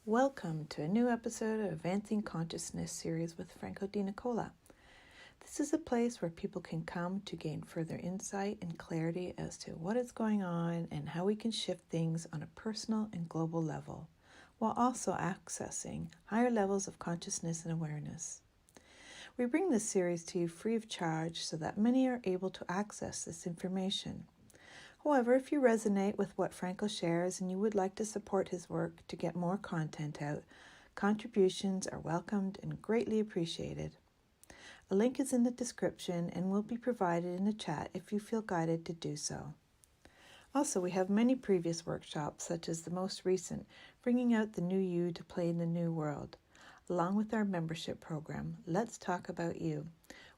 Welcome to a new episode of Advancing Consciousness series with Franco Di Nicola. This is a place where people can come to gain further insight and clarity as to what is going on and how we can shift things on a personal and global level, while also accessing higher levels of consciousness and awareness. We bring this series to you free of charge so that many are able to access this information. However, if you resonate with what Franco shares and you would like to support his work to get more content out, contributions are welcomed and greatly appreciated. A link is in the description and will be provided in the chat if you feel guided to do so. Also, we have many previous workshops, such as the most recent, Bringing Out the New You to Play in the New World, along with our membership program, Let's Talk About You,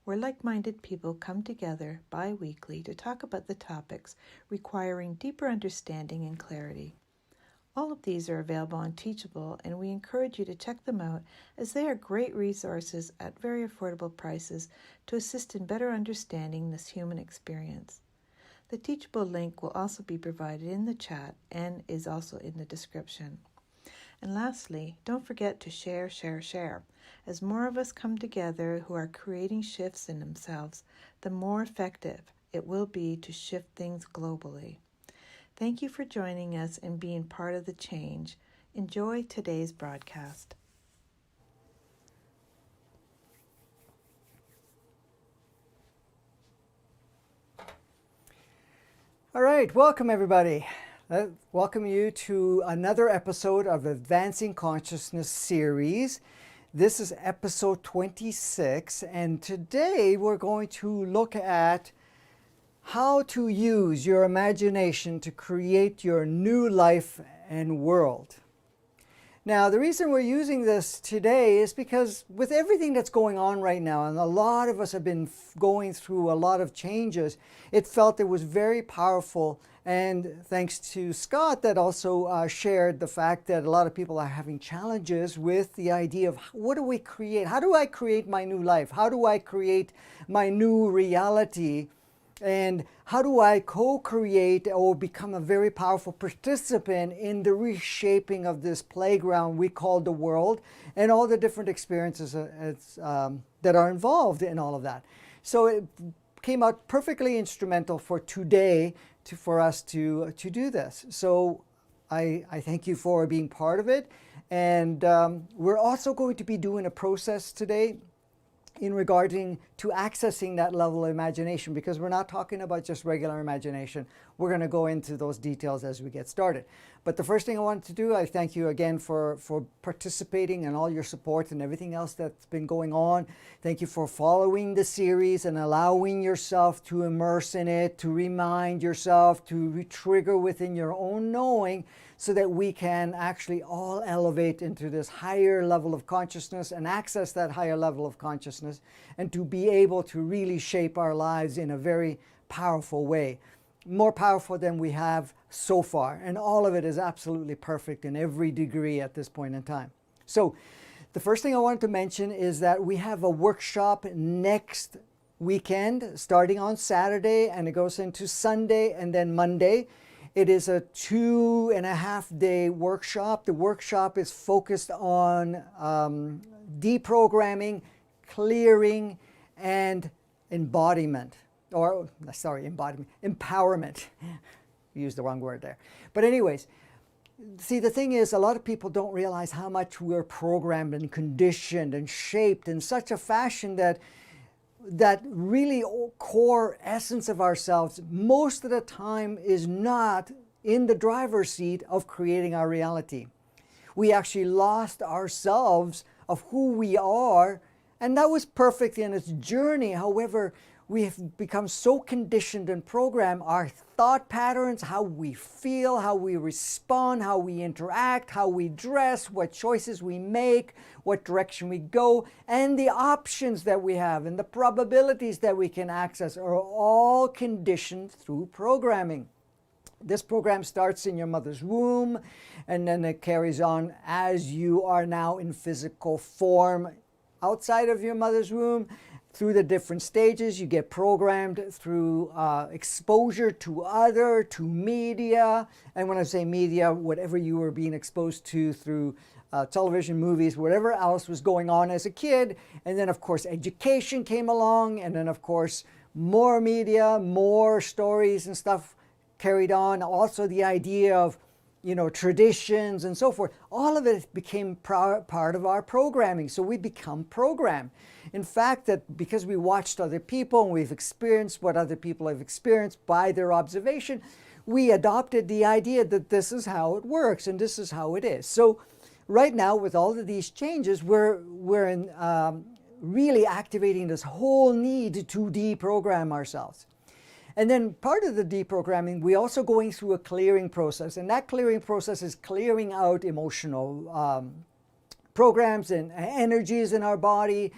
where like-minded people come together bi-weekly to talk about the topics requiring deeper understanding and clarity. All of these are available on Teachable, and we encourage you to check them out as they are great resources at very affordable prices to assist in better understanding this human experience. The Teachable link will also be provided in the chat and is also in the description. And lastly, don't forget to share. As more of us come together who are creating shifts in themselves, the more effective it will be to shift things globally. Thank you for joining us and being part of the change. Enjoy today's broadcast. All right, welcome everybody. Welcome you to another episode of the Advancing Consciousness series. This is episode 26, and today we're going to look at how to use your imagination to create your new life and world. Now, the reason we're using this today is because with everything that's going on right now, and a lot of us have been going through a lot of changes, it felt it was very powerful. And thanks to Scott that also shared the fact that a lot of people are having challenges with the idea of what do we create? How do I create my new life? How do I create my new reality? And how do I co-create or become a very powerful participant in the reshaping of this playground we call the world and all the different experiences that are involved in all of that? So it came out perfectly instrumental for today for us to do this. So I thank you for being part of it. And we're also going to be doing a process today in regarding to accessing that level of imagination, because we're not talking about just regular imagination. We're going to go into those details as we get started. But the first thing I wanted to do, I thank you again for participating and all your support and everything else that's been going on. Thank you for following the series and allowing yourself to immerse in it, to remind yourself, to re-trigger within your own knowing, so that we can actually all elevate into this higher level of consciousness and access that higher level of consciousness, and to be able to really shape our lives in a very powerful way. More powerful than we have so far. And all of it is absolutely perfect in every degree at this point in time. So the first thing I wanted to mention is that we have a workshop next weekend starting on Saturday, and it goes into Sunday and then Monday. It is a 2.5-day workshop. The workshop is focused on deprogramming, clearing, and empowerment. Use the wrong word there. But anyways, see, the thing is, a lot of people don't realize how much we're programmed and conditioned and shaped in such a fashion that really core essence of ourselves most of the time is not in the driver's seat of creating our reality. We actually lost ourselves of who we are, and that was perfect in its journey. However, we have become so conditioned and programmed, our thought patterns, how we feel, how we respond, how we interact, how we dress, what choices we make, what direction we go, and the options that we have and the probabilities that we can access are all conditioned through programming. This program starts in your mother's womb, and then it carries on as you are now in physical form outside of your mother's womb. through the different stages. You get programmed through exposure to media. And when I say media, whatever you were being exposed to through television, movies, whatever else was going on as a kid. And then, of course, education came along. And then, of course, more media, more stories and stuff carried on. Also, the idea of traditions and so forth. All of it became part of our programming. So we become programmed. In fact, that because we watched other people and we've experienced what other people have experienced by their observation, we adopted the idea that this is how it works and this is how it is. So right now, with all of these changes, we're really activating this whole need to deprogram ourselves. And then part of the deprogramming, we're also going through a clearing process. And that clearing process is clearing out emotional programs and energies in our body,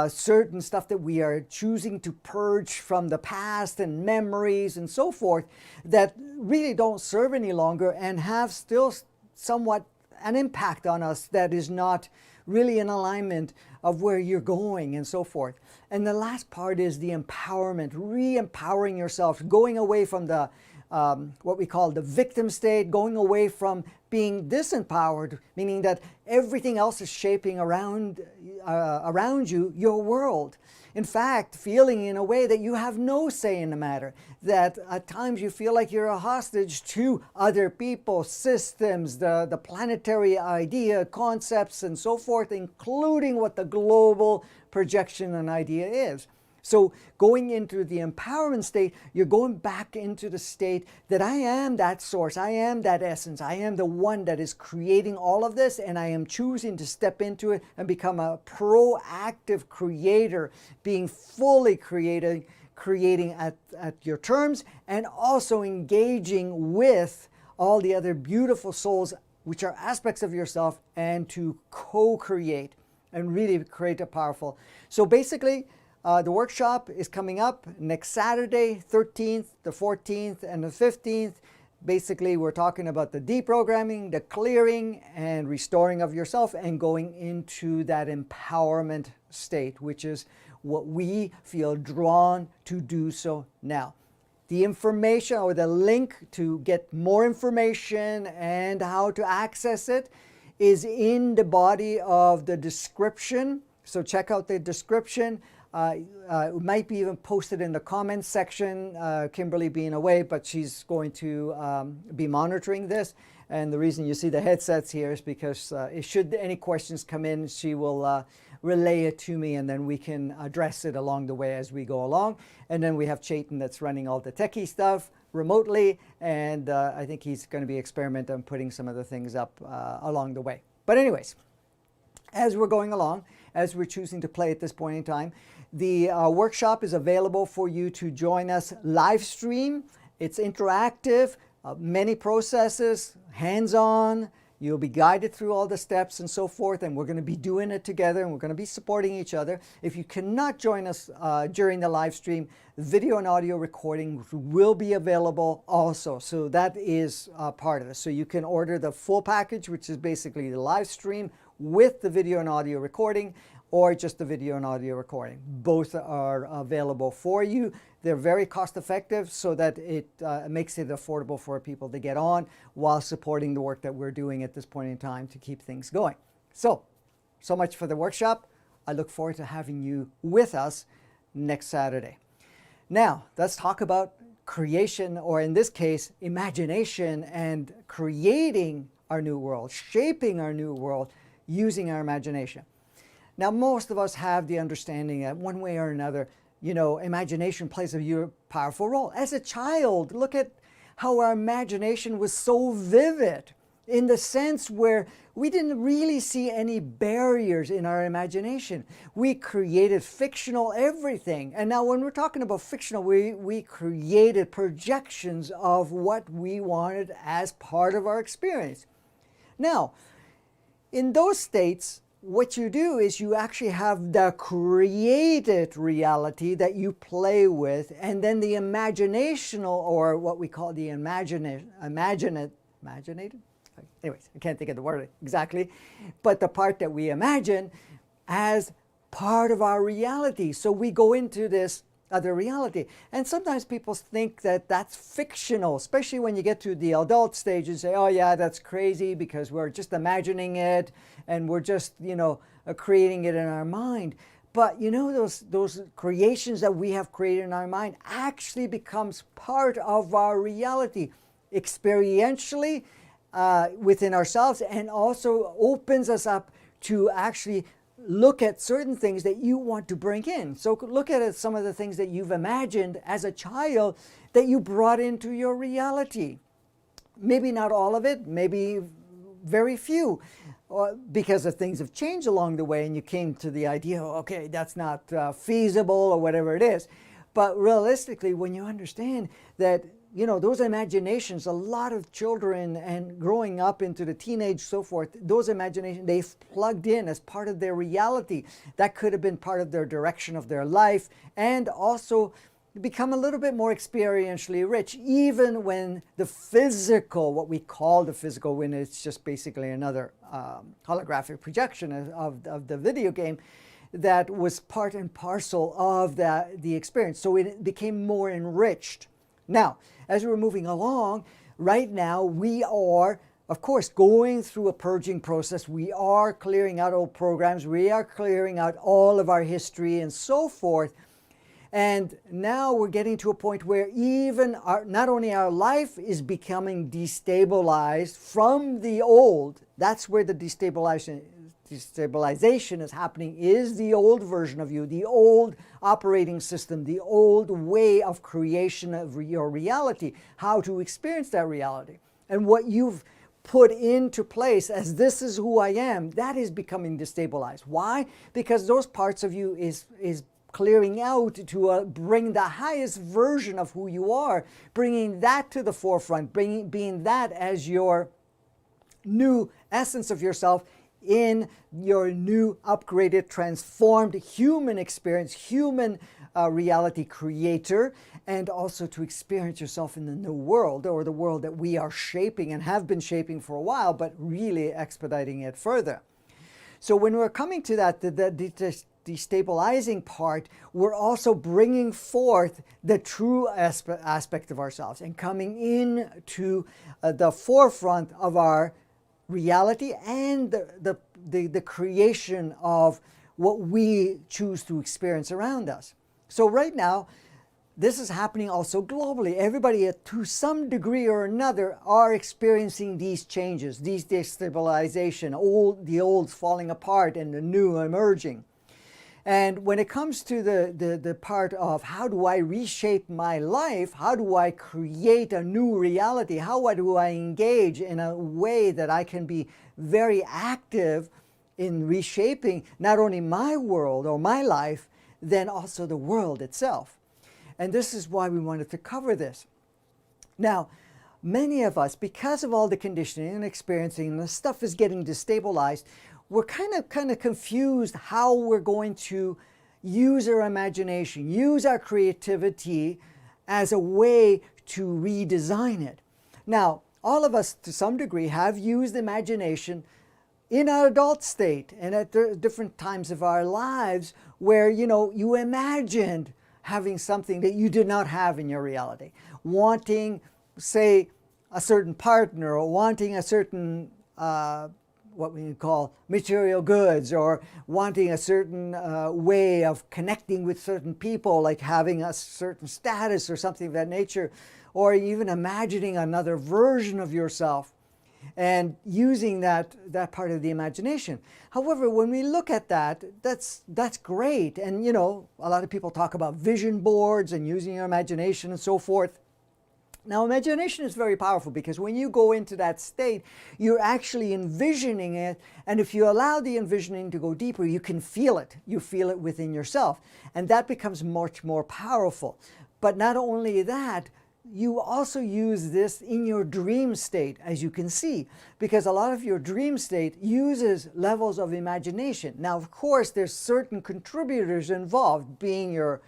certain stuff that we are choosing to purge from the past and memories and so forth that really don't serve any longer and have still somewhat an impact on us that is not really in alignment of where you're going and so forth. And the last part is the empowerment, re-empowering yourself, going away from the what we call the victim state, going away from being disempowered, meaning that everything else is shaping around you, your world. In fact, feeling in a way that you have no say in the matter, that at times you feel like you're a hostage to other people, systems, the planetary idea, concepts, and so forth, including what the global projection and idea is. So going into the empowerment state, you're going back into the state that I am that source, I am that essence, I am the one that is creating all of this, and I am choosing to step into it and become a proactive creator, being fully creating at your terms, and also engaging with all the other beautiful souls, which are aspects of yourself, and to co-create and really create a powerful. So basically, the workshop is coming up next Saturday, 13th, the 14th, and the 15th. Basically, we're talking about the deprogramming, the clearing, and restoring of yourself, and going into that empowerment state, which is what we feel drawn to do so now. The information or the link to get more information and how to access it is in the body of the description. So check out the description. It might be even posted in the comments section, Kimberly being away, but she's going to be monitoring this. And the reason you see the headsets here is because should any questions come in, she will relay it to me, and then we can address it along the way as we go along. And then we have Chaitan that's running all the techie stuff remotely, and I think he's going to be experimenting on putting some of the things up along the way. But anyways, as we're going along, as we're choosing to play at this point in time, the workshop is available for you to join us live stream. It's interactive, many processes, hands-on. You'll be guided through all the steps and so forth, and we're going to be doing it together, and we're going to be supporting each other. If you cannot join us during the live stream, video and audio recording will be available also. So that is part of it. So you can order the full package, which is basically the live stream with the video and audio recording, or just the video and audio recording. Both are available for you. They're very cost effective, so that it makes it affordable for people to get on while supporting the work that we're doing at this point in time to keep things going. So much for the workshop. I look forward to having you with us next Saturday. Now, let's talk about creation, or in this case, imagination, and creating our new world, shaping our new world using our imagination. Now, most of us have the understanding that one way or another, imagination plays a powerful role. As a child, look at how our imagination was so vivid, in the sense where we didn't really see any barriers in our imagination. We created fictional everything. And now when we're talking about fictional, we created projections of what we wanted as part of our experience. Now, in those states, what you do is you actually have the created reality that you play with, and then the imaginational, or what we call the imaginated? Anyways, I can't think of the word exactly, but the part that we imagine as part of our reality. So we go into this other reality. And sometimes people think that that's fictional, especially when you get to the adult stage and say, oh yeah, that's crazy because we're just imagining it and we're just, creating it in our mind. But those creations that we have created in our mind actually becomes part of our reality experientially within ourselves, and also opens us up to actually look at certain things that you want to bring in. So look at some of the things that you've imagined as a child that you brought into your reality. Maybe not all of it, maybe very few, because of things have changed along the way and you came to the idea, okay, that's not feasible or whatever it is. But realistically, when you understand that those imaginations, a lot of children and growing up into the teenage, so forth, those imaginations, they've plugged in as part of their reality. That could have been part of their direction of their life, and also become a little bit more experientially rich, even when the physical, what we call the physical, when it's just basically another holographic projection of the video game, that was part and parcel of the experience. So it became more enriched. Now, as we're moving along, right now we are, of course, going through a purging process. We are clearing out old programs. We are clearing out all of our history and so forth. And now we're getting to a point where even not only our life is becoming destabilized from the old, that's where the destabilization is happening, is the old version of you, the old operating system, the old way of creation of your reality, how to experience that reality. And what you've put into place as this is who I am, that is becoming destabilized. Why? Because those parts of you is clearing out to bring the highest version of who you are, bringing that to the forefront, being that as your new essence of yourself in your new upgraded, transformed human experience, human reality creator, and also to experience yourself in the new world, or the world that we are shaping and have been shaping for a while, but really expediting it further. So when we're coming to that, the destabilizing part, we're also bringing forth the true aspect of ourselves and coming into the forefront of our reality and the creation of what we choose to experience around us. So right now, this is happening also globally. Everybody, to some degree or another, are experiencing these changes, these destabilization, the old falling apart and the new emerging. And when it comes to the part of how do I reshape my life, how do I create a new reality, how do I engage in a way that I can be very active in reshaping not only my world or my life, then also the world itself. And this is why we wanted to cover this. Now, many of us, because of all the conditioning and experiencing, the stuff is getting destabilized, we're kind of confused how we're going to use our imagination, use our creativity as a way to redesign it. Now, all of us to some degree have used imagination in our adult state and at different times of our lives where, you imagined having something that you did not have in your reality. Wanting, say, a certain partner, or wanting a certain what we call material goods, or wanting a certain way of connecting with certain people, like having a certain status or something of that nature, or even imagining another version of yourself and using that part of the imagination. However, when we look at that, that's great. And a lot of people talk about vision boards and using your imagination and so forth. Now, imagination is very powerful because when you go into that state, you're actually envisioning it. And if you allow the envisioning to go deeper, you can feel it. You feel it within yourself. And that becomes much more powerful. But not only that, you also use this in your dream state, as you can see, because a lot of your dream state uses levels of imagination. Now, of course, there's certain contributors involved, being your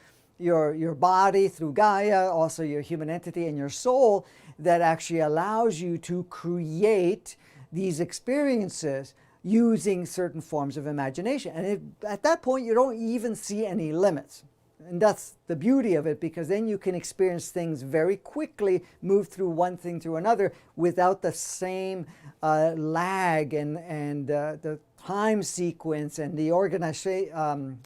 body through Gaia, also your human entity and your soul, that actually allows you to create these experiences using certain forms of imagination. And at that point, you don't even see any limits. And that's the beauty of it, because then you can experience things very quickly, move through one thing to another without the same lag and the time sequence and the organization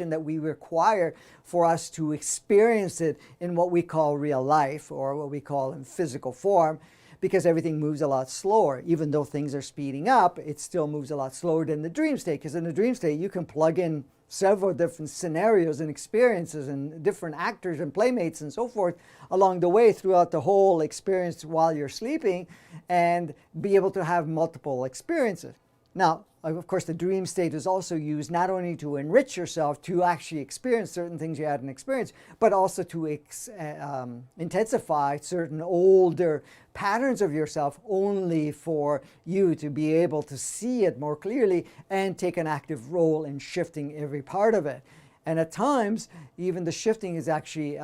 that we require for us to experience it in what we call real life, or what we call in physical form, because everything moves a lot slower. Even though things are speeding up, it still moves a lot slower than the dream state, because in the dream state you can plug in several different scenarios and experiences and different actors and playmates and so forth along the way throughout the whole experience while you're sleeping, and be able to have multiple experiences. Now, of course, the dream state is also used not only to enrich yourself, to actually experience certain things you hadn't experienced, but also to intensify certain older patterns of yourself, only for you to be able to see it more clearly and take an active role in shifting every part of it. And at times, even the shifting is actually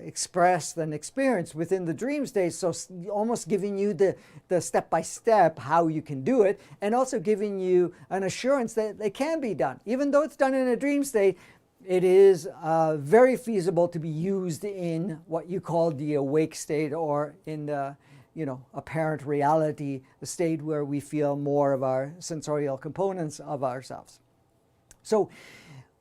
expressed and experienced within the dream state, so almost giving you the step-by-step how you can do it, and also giving you an assurance that it can be done. Even though it's done in a dream state, it is very feasible to be used in what you call the awake state, or in the apparent reality, the state where we feel more of our sensorial components of ourselves. So,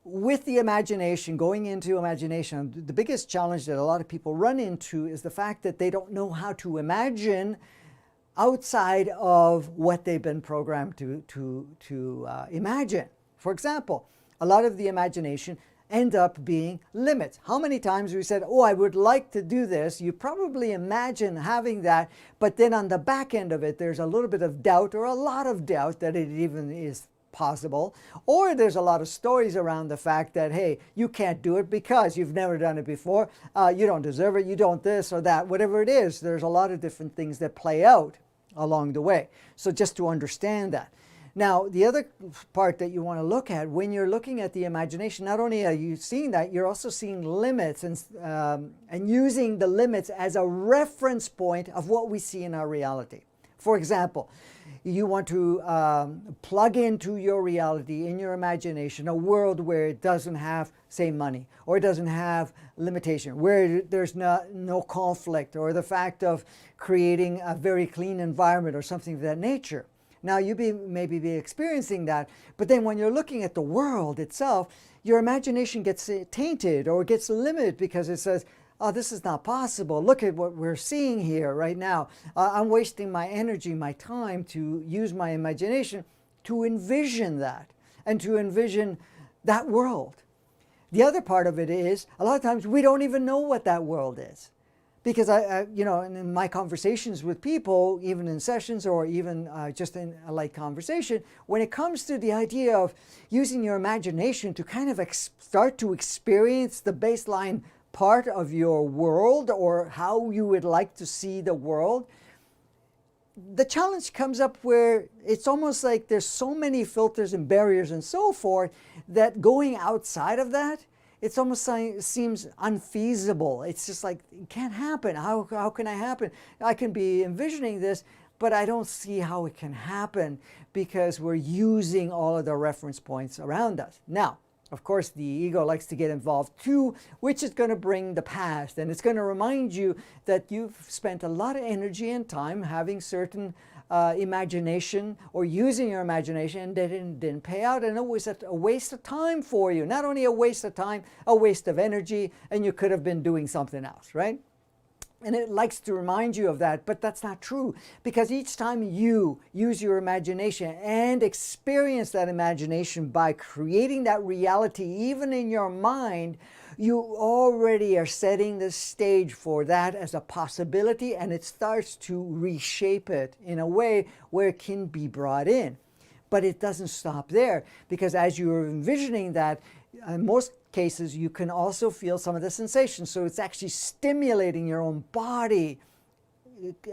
with the imagination, going into imagination, the biggest challenge that a lot of people run into is the fact that they don't know how to imagine outside of what they've been programmed to imagine. For example, a lot of the imagination end up being limits. How many times we said, oh, I would like to do this. You probably imagine having that, but then on the back end of it, there's a little bit of doubt, or a lot of doubt, that it even is possible. Or there's a lot of stories around the fact that, hey, you can't do it because you've never done it before, you don't deserve it, you don't this or that, whatever it is. There's a lot of different things that play out along the way. So just to understand that. Now, the other part that you want to look at when you're looking at the imagination, not only are you seeing that, you're also seeing limits, and using the limits as a reference point of what we see in our reality. For example, you want to plug into your reality, in your imagination, a world where it doesn't have, say, money, or it doesn't have limitation, where there's no conflict, or the fact of creating a very clean environment or something of that nature. Now, you maybe be experiencing that, but then when you're looking at the world itself, your imagination gets tainted or gets limited, because it says, oh, this is not possible. Look at what we're seeing here right now. I'm wasting my energy, my time to use my imagination to envision that, and to envision that world. The other part of it is, a lot of times we don't even know what that world is. Because in my conversations with people, even in sessions or even just in a light conversation, when it comes to the idea of using your imagination to kind of start to experience the baseline part of your world, or how you would like to see the world, the challenge comes up where it's almost like there's so many filters and barriers and so forth, that going outside of that, it's almost like, it seems unfeasible. It's just like, it can't happen. How can it happen? I can be envisioning this, but I don't see how it can happen, because we're using all of the reference points around us. Now, of course, the ego likes to get involved too, which is going to bring the past, and it's going to remind you that you've spent a lot of energy and time having certain imagination, or using your imagination, and that it didn't pay out, and it was a waste of time for you. Not only a waste of time, a waste of energy, and you could have been doing something else, right? And it likes to remind you of that, but that's not true, because each time you use your imagination and experience that imagination by creating that reality, even in your mind, you already are setting the stage for that as a possibility, and it starts to reshape it in a way where it can be brought in. But it doesn't stop there, because as you're envisioning that, in most cases, you can also feel some of the sensations. So it's actually stimulating your own body,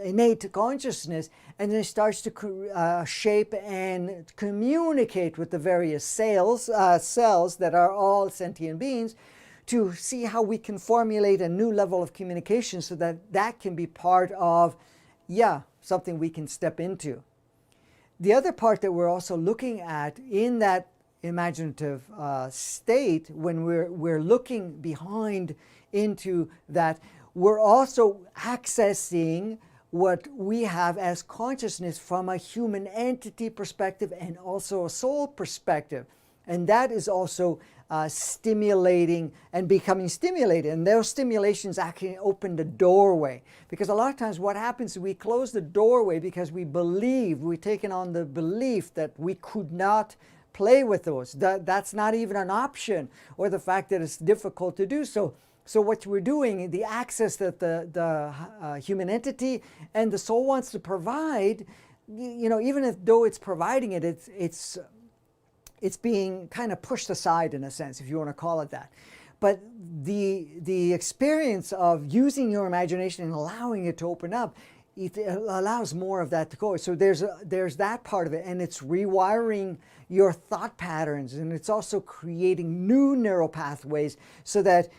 innate consciousness, and then it starts to shape and communicate with the various cells that are all sentient beings, to see how we can formulate a new level of communication, so that that can be part of, something we can step into. the other part that we're also looking at in that imaginative state, when we're looking behind into that, we're also accessing what we have as consciousness from a human entity perspective and also a soul perspective. And that is also stimulating and becoming stimulated. And those stimulations actually open the doorway. Because a lot of times what happens is we close the doorway because we've taken on the belief that we could not play with those. That's not even an option, or the fact that it's difficult to do so. So what we're doing, the access that the human entity and the soul wants to provide, even though it's providing it, it's being kind of pushed aside in a sense, if you want to call it that. But the experience of using your imagination and allowing it to open up, it allows more of that to go. So there's that part of it, and it's rewiring your thought patterns, and it's also creating new neural pathways so that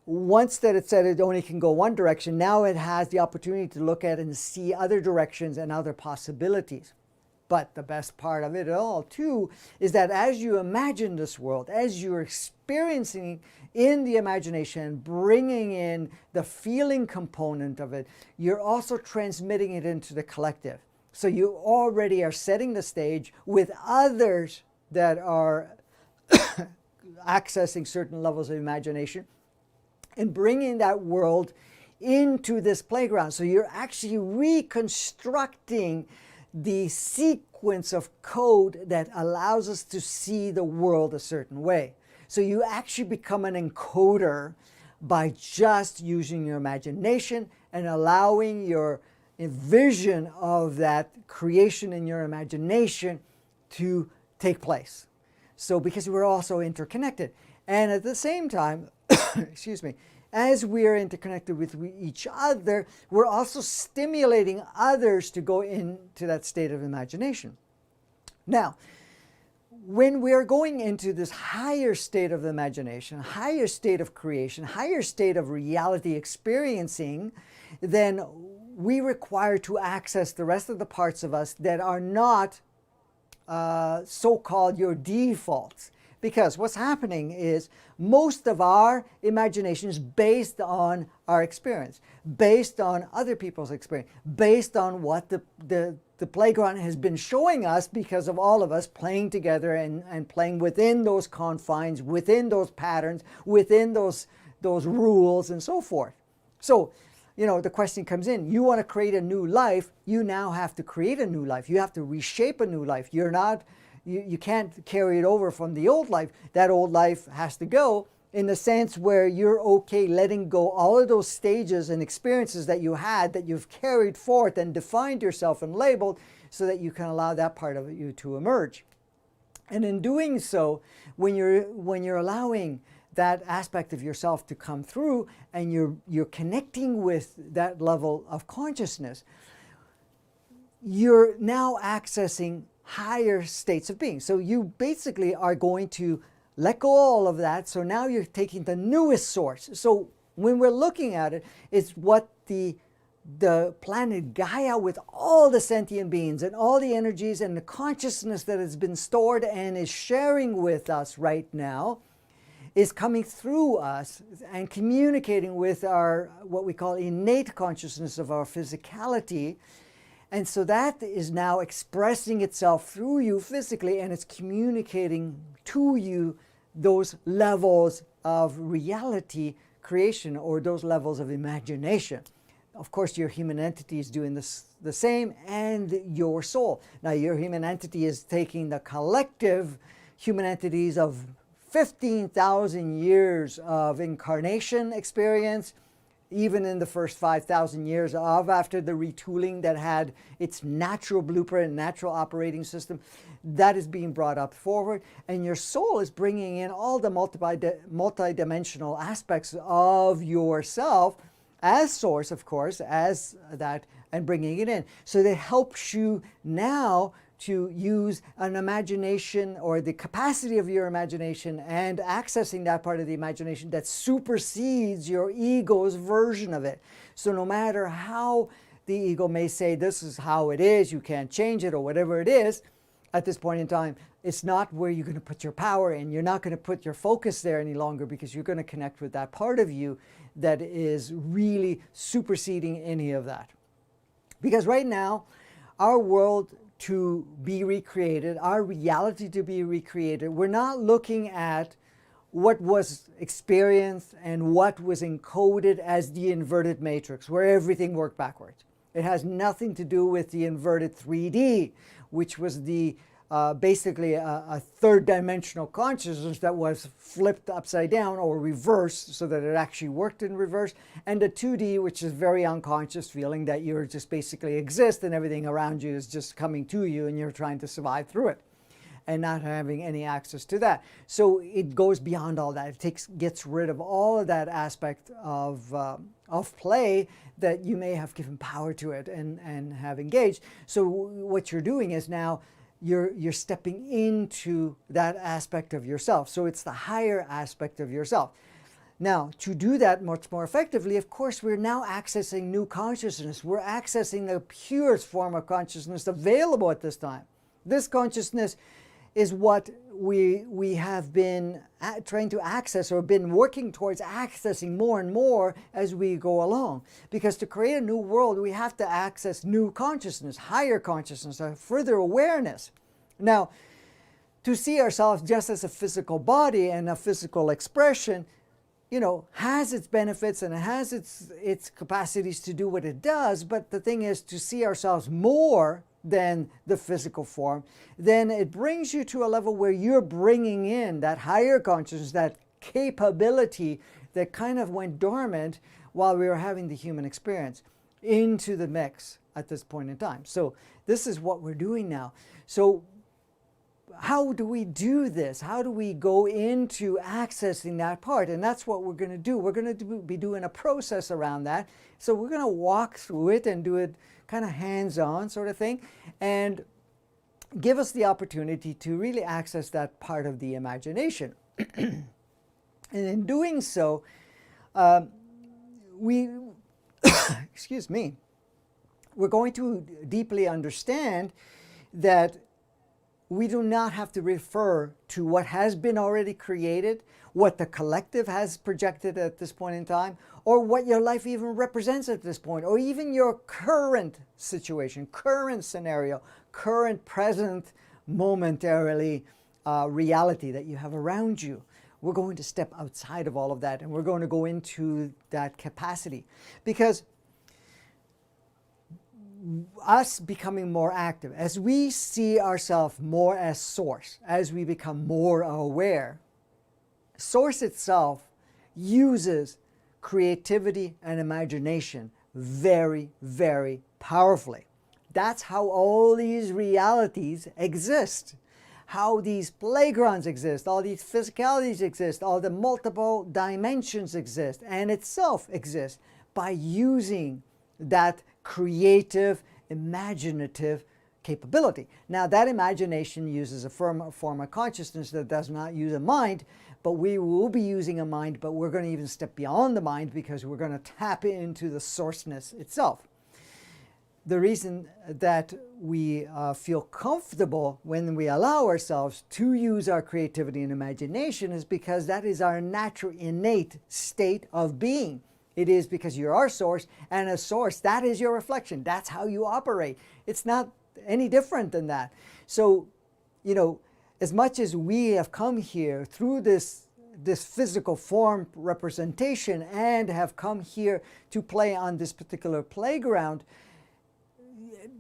once that it said it only can go one direction, now it has the opportunity to look at and see other directions and other possibilities. But the best part of it all, too, is that as you imagine this world, as you're experiencing in the imagination, bringing in the feeling component of it, you're also transmitting it into the collective. So you already are setting the stage with others that are accessing certain levels of imagination and bringing that world into this playground. So you're actually reconstructing the sequence of code that allows us to see the world a certain way. So you actually become an encoder by just using your imagination and allowing your vision of that creation in your imagination to take place. So because we're also interconnected. And at the same time, excuse me, as we are interconnected with each other, we're also stimulating others to go into that state of imagination. Now, when we're going into this higher state of imagination, higher state of creation, higher state of reality experiencing, then we require to access the rest of the parts of us that are not so-called your defaults. Because what's happening is most of our imagination is based on our experience, based on other people's experience, based on what the playground has been showing us because of all of us playing together and playing within those confines, within those patterns, within those rules and so forth. So, the question comes in, you want to create a new life, you now have to create a new life. You have to reshape a new life. You can't carry it over from the old life. That old life has to go in the sense where you're okay letting go all of those stages and experiences that you had, that you've carried forth and defined yourself and labeled, so that you can allow that part of you to emerge. And in doing so, when you're allowing that aspect of yourself to come through and you're connecting with that level of consciousness, you're now accessing higher states of being. So you basically are going to let go all of that. So now you're taking the newest source. So when we're looking at it, it's what the planet Gaia, with all the sentient beings and all the energies and the consciousness that has been stored and is sharing with us right now, is coming through us and communicating with our, what we call innate consciousness of our physicality. And so that is now expressing itself through you physically, and it's communicating to you those levels of reality creation, or those levels of imagination. Of course, your human entity is doing this the same, and your soul. Now, your human entity is taking the collective human entities of 15,000 years of incarnation experience, even in the first 5,000 years after the retooling that had its natural blueprint, natural operating system, that is being brought up forward. And your soul is bringing in all the multidimensional aspects of yourself as source, of course, as that, and bringing it in. So that helps you now to use an imagination, or the capacity of your imagination, and accessing that part of the imagination that supersedes your ego's version of it. So no matter how the ego may say this is how it is, you can't change it, or whatever it is, at this point in time. It's not where you're going to put your power in. You're not going to put your focus there any longer, because you're going to connect with that part of you that is really superseding any of that. Because right now, our world to be recreated, our reality to be recreated, we're not looking at what was experienced and what was encoded as the inverted matrix, where everything worked backwards. It has nothing to do with the inverted 3D, which was the basically a third dimensional consciousness that was flipped upside down or reversed so that it actually worked in reverse, and the 2D, which is very unconscious, feeling that you're just basically exist and everything around you is just coming to you and you're trying to survive through it and not having any access to that. So it goes beyond all that. It gets rid of all of that aspect of play that you may have given power to it and have engaged. So what you're doing is now you're stepping into that aspect of yourself. So it's the higher aspect of yourself. Now, to do that much more effectively, of course, we're now accessing new consciousness. We're accessing the purest form of consciousness available at this time. This consciousness is what we have been trying to access, or been working towards accessing more and more as we go along. Because to create a new world, we have to access new consciousness, higher consciousness, a further awareness. Now, to see ourselves just as a physical body and a physical expression, has its benefits and it has its capacities to do what it does. But the thing is, to see ourselves more than the physical form, then it brings you to a level where you're bringing in that higher consciousness, that capability that kind of went dormant while we were having the human experience, into the mix at this point in time. So this is what we're doing now. So how do we do this? How do we go into accessing that part? And that's what we're going to do. We're going to be doing a process around that. So we're going to walk through it and do it kind of hands-on sort of thing, and give us the opportunity to really access that part of the imagination. And in doing so, excuse me, we're going to deeply understand that we do not have to refer to what has been already created, what the collective has projected at this point in time, or what your life even represents at this point, or even your current situation, current scenario, current present momentarily reality that you have around you. We're going to step outside of all of that, and we're going to go into that capacity. Because us becoming more active, as we see ourselves more as source, as we become more aware, source itself uses creativity and imagination very, very powerfully. That's how all these realities exist, how these playgrounds exist, all these physicalities exist, all the multiple dimensions exist, and itself exists by using that creative, imaginative capability. Now, that imagination uses a form of consciousness that does not use a mind, but we will be using a mind, but we're going to even step beyond the mind, because we're going to tap into the sourceness itself. The reason that we feel comfortable when we allow ourselves to use our creativity and imagination is because that is our natural, innate state of being. It is because you're our source, and a source, that is your reflection. That's how you operate. It's not any different than that. So, as much as we have come here through this physical form representation and have come here to play on this particular playground,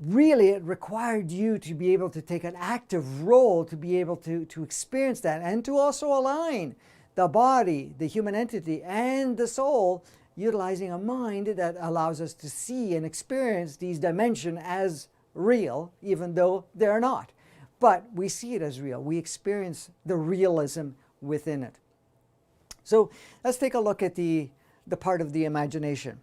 really it required you to be able to take an active role, to be able to experience that, and to also align the body, the human entity, and the soul, utilizing a mind that allows us to see and experience these dimensions as real, even though they're not. But we see it as real. We experience the realism within it. So let's take a look at the part of the imagination.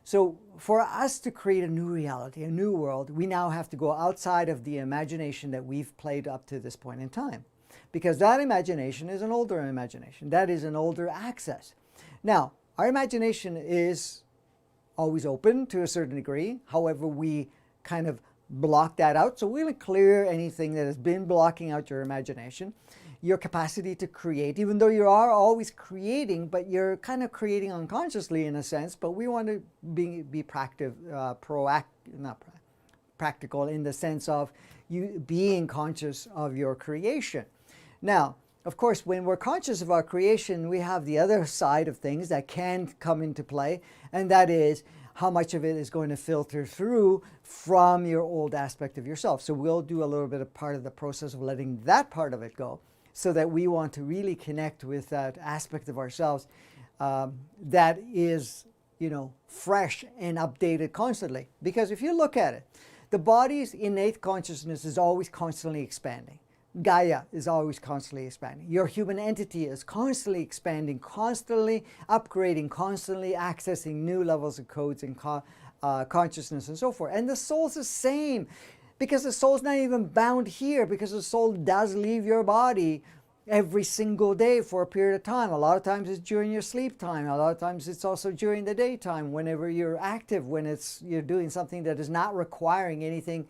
So for us to create a new reality, a new world, we now have to go outside of the imagination that we've played up to this point in time. Because that imagination is an older imagination. That is an older access. Now, our imagination is always open to a certain degree. However, we kind of block that out. So we're going to clear anything that has been blocking out your imagination, your capacity to create, even though you are always creating, but you're kind of creating unconsciously in a sense. But we want to be practical in the sense of you being conscious of your creation. Now, of course, when we're conscious of our creation, we have the other side of things that can come into play, and that is how much of it is going to filter through from your old aspect of yourself. So we'll do a little bit of part of the process of letting that part of it go, so that we want to really connect with that aspect of ourselves that is, fresh and updated constantly. Because if you look at it, the body's innate consciousness is always constantly expanding. Gaia is always constantly expanding. Your human entity is constantly expanding, constantly upgrading, constantly accessing new levels of codes and consciousness and so forth. And the soul's the same, because the soul's not even bound here, because the soul does leave your body every single day for a period of time. A lot of times it's during your sleep time. A lot of times it's also during the daytime, whenever you're active, when you're doing something that is not requiring anything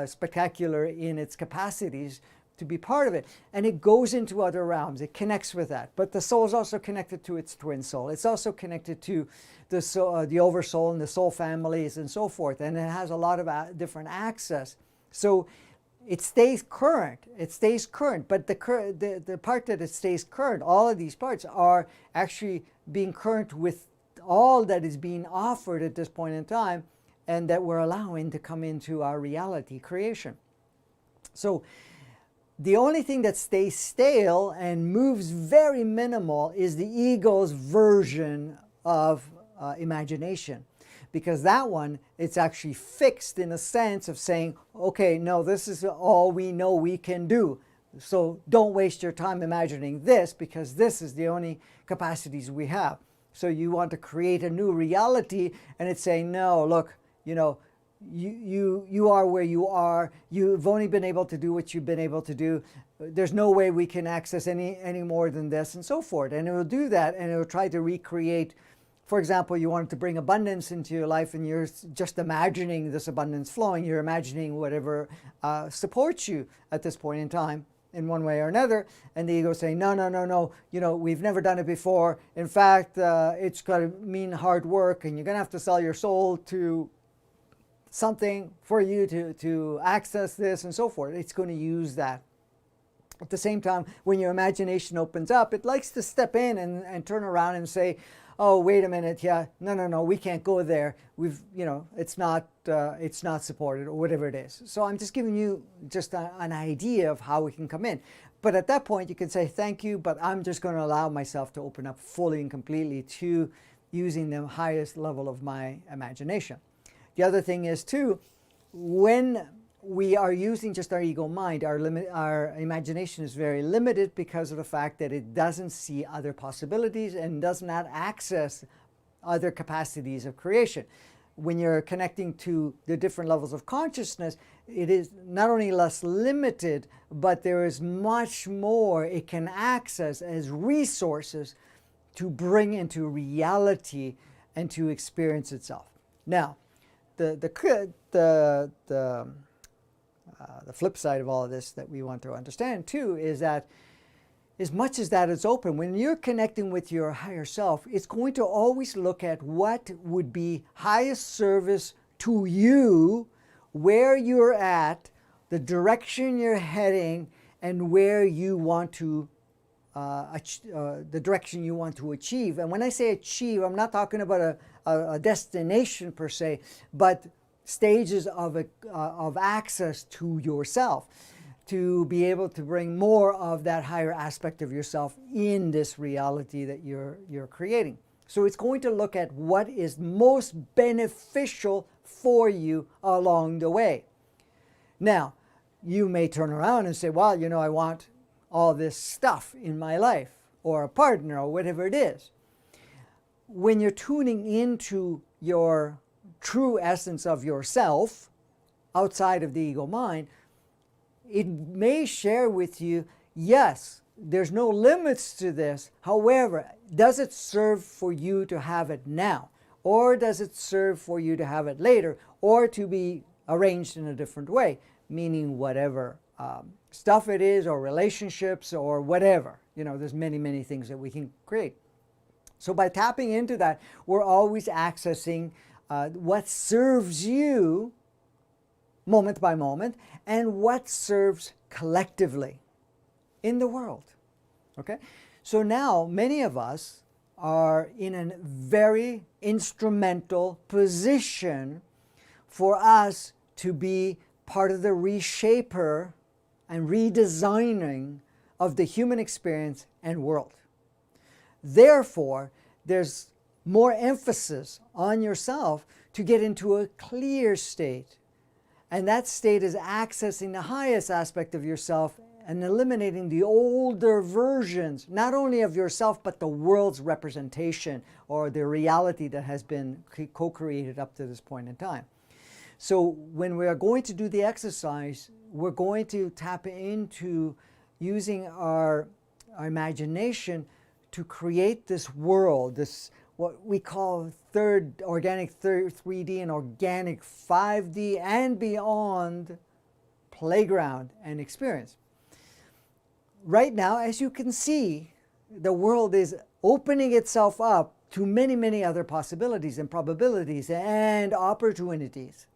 spectacular in its capacities to be part of it. And it goes into other realms. It connects with that. But the soul is also connected to its twin soul. It's also connected to the oversoul and the soul families and so forth. And it has a lot of different access. So it stays current. It stays current. But the part that it stays current, all of these parts are actually being current with all that is being offered at this point in time, and that we're allowing to come into our reality creation. So the only thing that stays stale and moves very minimal is the ego's version of imagination. Because that one, it's actually fixed in a sense of saying, okay, no, this is all we know we can do. So don't waste your time imagining this, because this is the only capacities we have. So you want to create a new reality, and it's saying, no, look, you are where you are. You've only been able to do what you've been able to do. There's no way we can access any more than this, and so forth. And it will do that, and it will try to recreate. For example, you wanted to bring abundance into your life, and you're just imagining this abundance flowing. You're imagining whatever supports you at this point in time in one way or another. And the ego is saying, no, we've never done it before. In fact, it's going to mean hard work, and you're going to have to sell your soul to something for you to access this and so forth. It's going to use that. At the same time, when your imagination opens up, it likes to step in and turn around and say, oh, wait a minute, yeah, no, we can't go there. It's not supported, or whatever it is. So I'm just giving you just an idea of how we can come in. But at that point, you can say, thank you, but I'm just going to allow myself to open up fully and completely to using the highest level of my imagination. The other thing is, too, when we are using just our ego mind, our imagination is very limited because of the fact that it doesn't see other possibilities and does not access other capacities of creation. When you're connecting to the different levels of consciousness, it is not only less limited, but there is much more it can access as resources to bring into reality and to experience itself. Now, the flip side of all of this that we want to understand too is that as much as that is open, when you're connecting with your higher self, it's going to always look at what would be highest service to you, where you're at, the direction you're heading, and where you want to the direction you want to achieve. And when I say achieve, I'm not talking about a destination per se, but stages of access to yourself, to be able to bring more of that higher aspect of yourself in this reality that you're creating. So it's going to look at what is most beneficial for you along the way. Now, you may turn around and say, well, I want all this stuff in my life, or a partner, or whatever it is. When you're tuning into your true essence of yourself, outside of the ego mind, it may share with you, yes, there's no limits to this. However, does it serve for you to have it now? Or does it serve for you to have it later? Or to be arranged in a different way, meaning whatever stuff it is, or relationships, or whatever. There's many, many things that we can create. So by tapping into that, we're always accessing what serves you moment by moment, and what serves collectively in the world. Okay? So now many of us are in a very instrumental position for us to be part of the reshaper and redesigning of the human experience and world. Therefore, there's more emphasis on yourself to get into a clear state. And that state is accessing the highest aspect of yourself and eliminating the older versions, not only of yourself, but the world's representation or the reality that has been co-created up to this point in time. So when we are going to do the exercise, we're going to tap into using our imagination to create this world, this what we call organic 3D and organic 5D and beyond playground and experience. Right now, as you can see, the world is opening itself up to many, many other possibilities and probabilities and opportunities.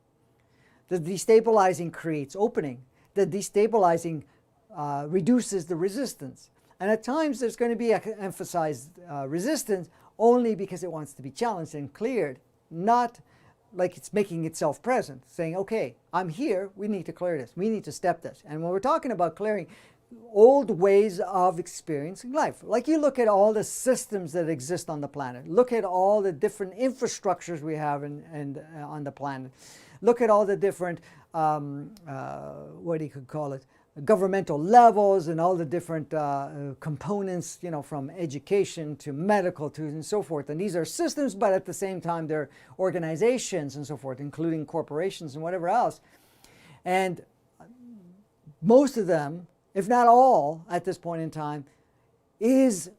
The destabilizing creates opening. The destabilizing reduces the resistance. And at times there's going to be emphasized resistance only because it wants to be challenged and cleared, not like it's making itself present, saying, okay, I'm here, we need to clear this, we need to step this. And when we're talking about clearing old ways of experiencing life, like you look at all the systems that exist on the planet, look at all the different infrastructures we have on the planet, look at all the different, what you could call it, governmental levels and all the different components, from education to medical to and so forth. And these are systems, but at the same time, they're organizations and so forth, including corporations and whatever else. And most of them, if not all, at this point in time, is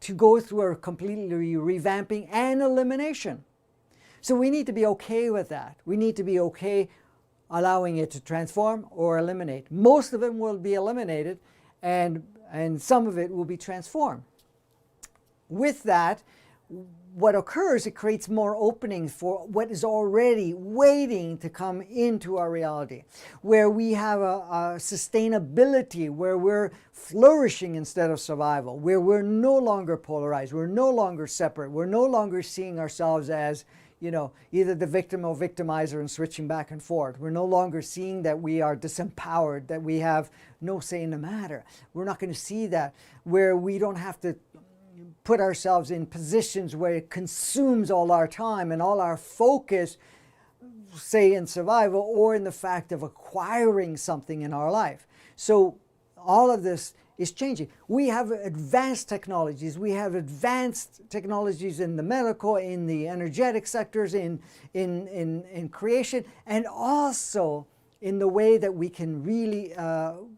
to go through a completely revamping and elimination. So we need to be okay with that. We need to be okay allowing it to transform or eliminate. Most of it will be eliminated, and some of it will be transformed. With that, what occurs, it creates more openings for what is already waiting to come into our reality, where we have a sustainability, where we're flourishing instead of survival, where we're no longer polarized, we're no longer separate, we're no longer seeing ourselves as either the victim or victimizer and switching back and forth. We're no longer seeing that we are disempowered, that we have no say in the matter. We're not going to see that, where we don't have to put ourselves in positions where it consumes all our time and all our focus, say in survival or in the fact of acquiring something in our life. So all of this is changing. We have advanced technologies. We have advanced technologies in the medical, in the energetic sectors, in creation, and also in the way that we can really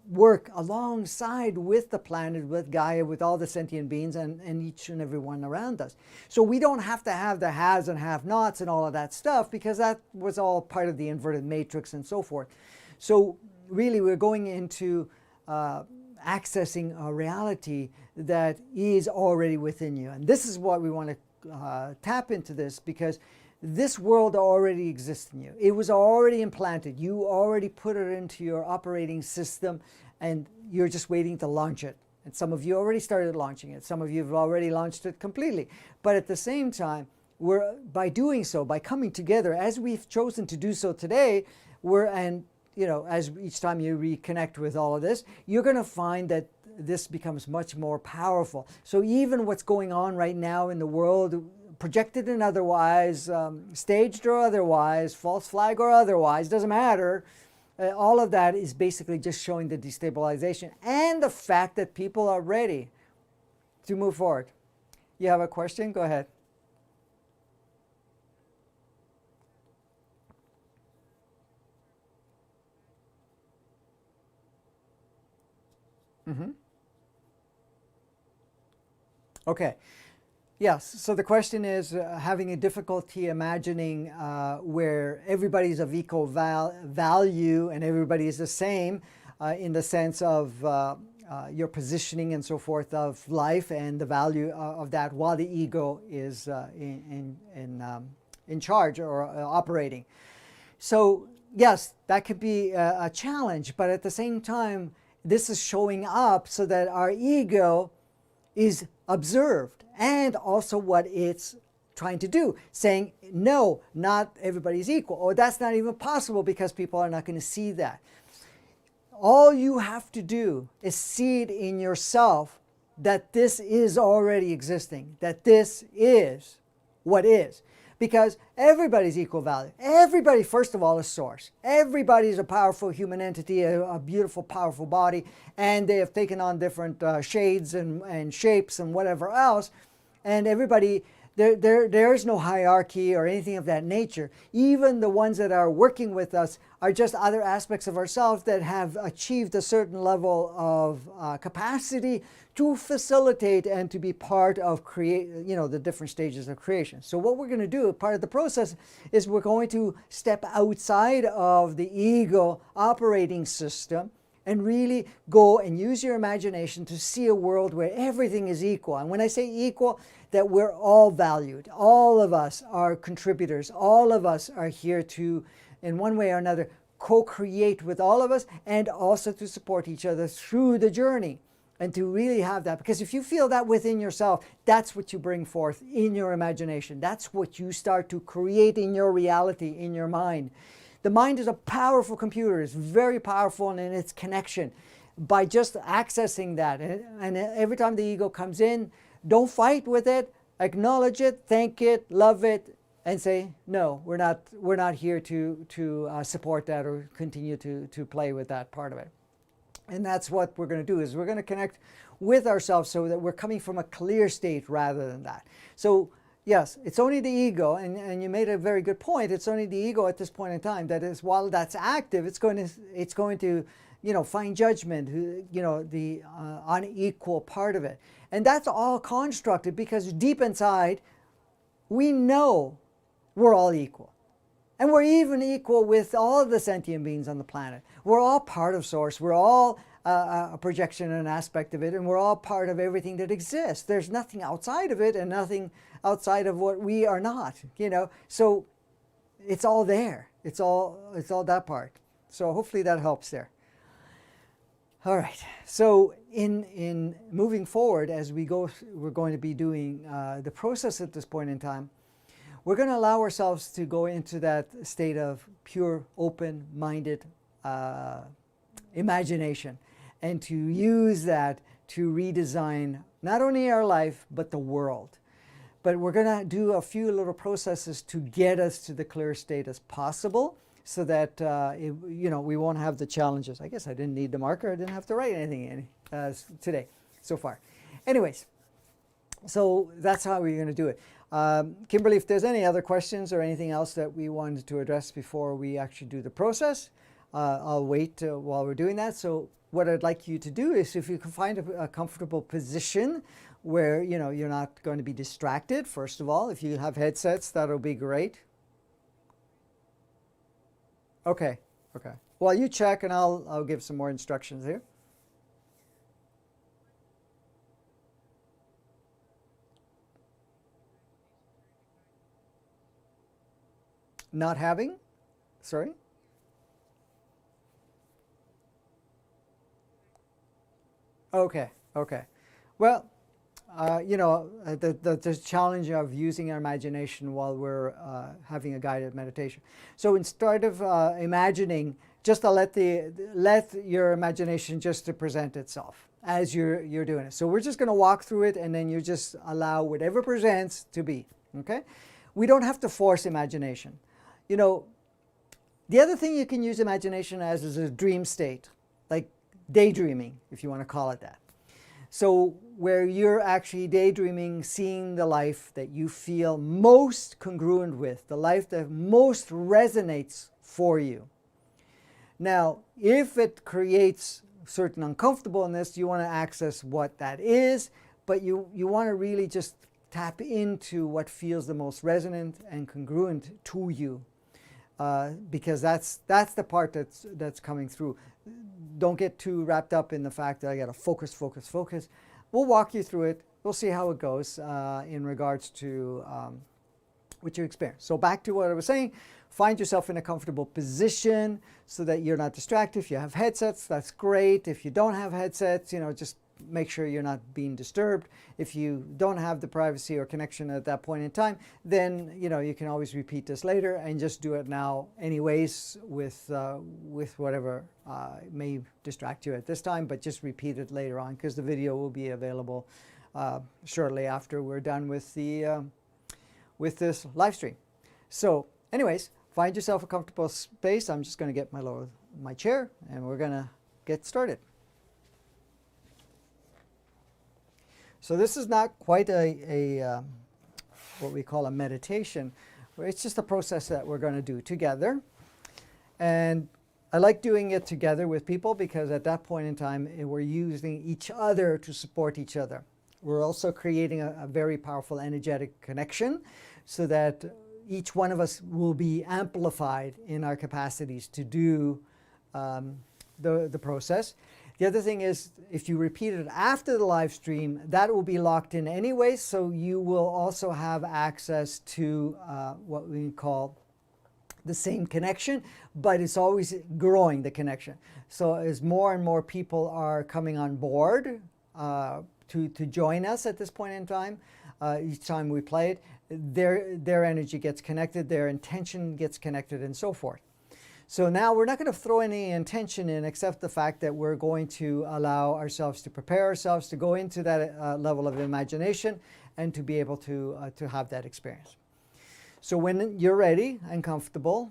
work alongside with the planet, with Gaia, with all the sentient beings and each and every one around us. So we don't have to have the haves and have-nots and all of that stuff, because that was all part of the inverted matrix and so forth. So really we're going into accessing a reality that is already within you. And this is what we want to tap into this, because this world already exists in you. It was already implanted. You already put it into your operating system, and you're just waiting to launch it. And some of you already started launching it. Some of you have already launched it completely. But at the same time, by doing so, by coming together, as we've chosen to do so today, as each time you reconnect with all of this, you're going to find that this becomes much more powerful. So even what's going on right now in the world, projected and otherwise, staged or otherwise, false flag or otherwise, doesn't matter. All of that is basically just showing the destabilization and the fact that people are ready to move forward. You have a question? Go ahead. Mm-hmm. Okay. Yes. So the question is having a difficulty imagining where everybody's of equal value and everybody is the same in the sense of your positioning and so forth of life and the value of that, while the ego is in charge or operating. So yes, that could be a challenge, but at the same time, this is showing up so that our ego is observed and also what it's trying to do, saying, no, not everybody's equal, or that's not even possible because people are not going to see that. All you have to do is see it in yourself that this is already existing, that this is what is. Because everybody's equal value. Everybody, first of all, is source. Everybody is a powerful human entity, a beautiful, powerful body, and they have taken on different shades and shapes and whatever else. And everybody, there is no hierarchy or anything of that nature. Even the ones that are working with us are just other aspects of ourselves that have achieved a certain level of capacity to facilitate and to be part of the different stages of creation. So what we're going to do, part of the process, is we're going to step outside of the ego operating system and really go and use your imagination to see a world where everything is equal. And when I say equal, that we're all valued. All of us are contributors. All of us are here to, in one way or another, co-create with all of us and also to support each other through the journey. And to really have that, because if you feel that within yourself, that's what you bring forth in your imagination. That's what you start to create in your reality, in your mind. The mind is a powerful computer. It's very powerful in its connection. By just accessing that, and every time the ego comes in, don't fight with it, acknowledge it, thank it, love it, and say, no, we're not here to support that or continue to play with that part of it. And that's what we're going to do, is we're going to connect with ourselves so that we're coming from a clear state rather than that. So yes, it's only the ego, and you made a very good point. It's only the ego at this point in time that is, while that's active, it's going to find judgment, the unequal part of it. And that's all constructed because deep inside, we know we're all equal. And we're even equal with all of the sentient beings on the planet. We're all part of Source. We're all a projection and an aspect of it, and we're all part of everything that exists. There's nothing outside of it and nothing outside of what we are not, So it's all there. It's all that part. So hopefully that helps there. All right. So in moving forward, as we go, we're going to be doing the process at this point in time. We're going to allow ourselves to go into that state of pure, open-minded imagination and to use that to redesign not only our life, but the world. But we're going to do a few little processes to get us to the clear state as possible so that we won't have the challenges. I guess I didn't need the marker. I didn't have to write anything today so far. Anyways, so that's how we're going to do it. Kimberly, if there's any other questions or anything else that we wanted to address before we actually do the process, I'll wait while we're doing that. So what I'd like you to do is, if you can find a comfortable position where you're not going to be distracted, first of all. If you have headsets, that'll be great. Okay. Well, you check and I'll give some more instructions here. Not having? Sorry? Okay. Well, the challenge of using our imagination while we're having a guided meditation. So instead of imagining, just to let your imagination just to present itself as you're doing it. So we're just going to walk through it, and then you just allow whatever presents to be. Okay? We don't have to force imagination. The other thing you can use imagination as is a dream state, like daydreaming, if you want to call it that. So where you're actually daydreaming, seeing the life that you feel most congruent with, the life that most resonates for you. Now, if it creates certain uncomfortableness, you want to access what that is, but you want to really just tap into what feels the most resonant and congruent to you, because that's the part that's coming through. Don't get too wrapped up in the fact that I got to focus, focus, focus. We'll walk you through it. We'll see how it goes in regards to what you experience. So back to what I was saying, find yourself in a comfortable position so that you're not distracted. If you have headsets, that's great. If you don't have headsets, just make sure you're not being disturbed. If you don't have the privacy or connection at that point in time, then you can always repeat this later and just do it now anyways with whatever may distract you at this time, but just repeat it later on because the video will be available shortly after we're done with with this live stream. So anyways, find yourself a comfortable space. I'm just going to get my chair and we're going to get started. So this is not quite a what we call a meditation. It's just a process that we're going to do together. And I like doing it together with people because at that point in time, we're using each other to support each other. We're also creating a very powerful energetic connection so that each one of us will be amplified in our capacities to do the process. The other thing is, if you repeat it after the live stream, that will be locked in anyway, so you will also have access to what we call the same connection, but it's always growing, the connection. So as more and more people are coming on board to join us at this point in time, each time we play it, their energy gets connected, their intention gets connected, and so forth. So now we're not going to throw any intention in except the fact that we're going to allow ourselves to prepare ourselves to go into that level of imagination and to be able to have that experience. So when you're ready and comfortable,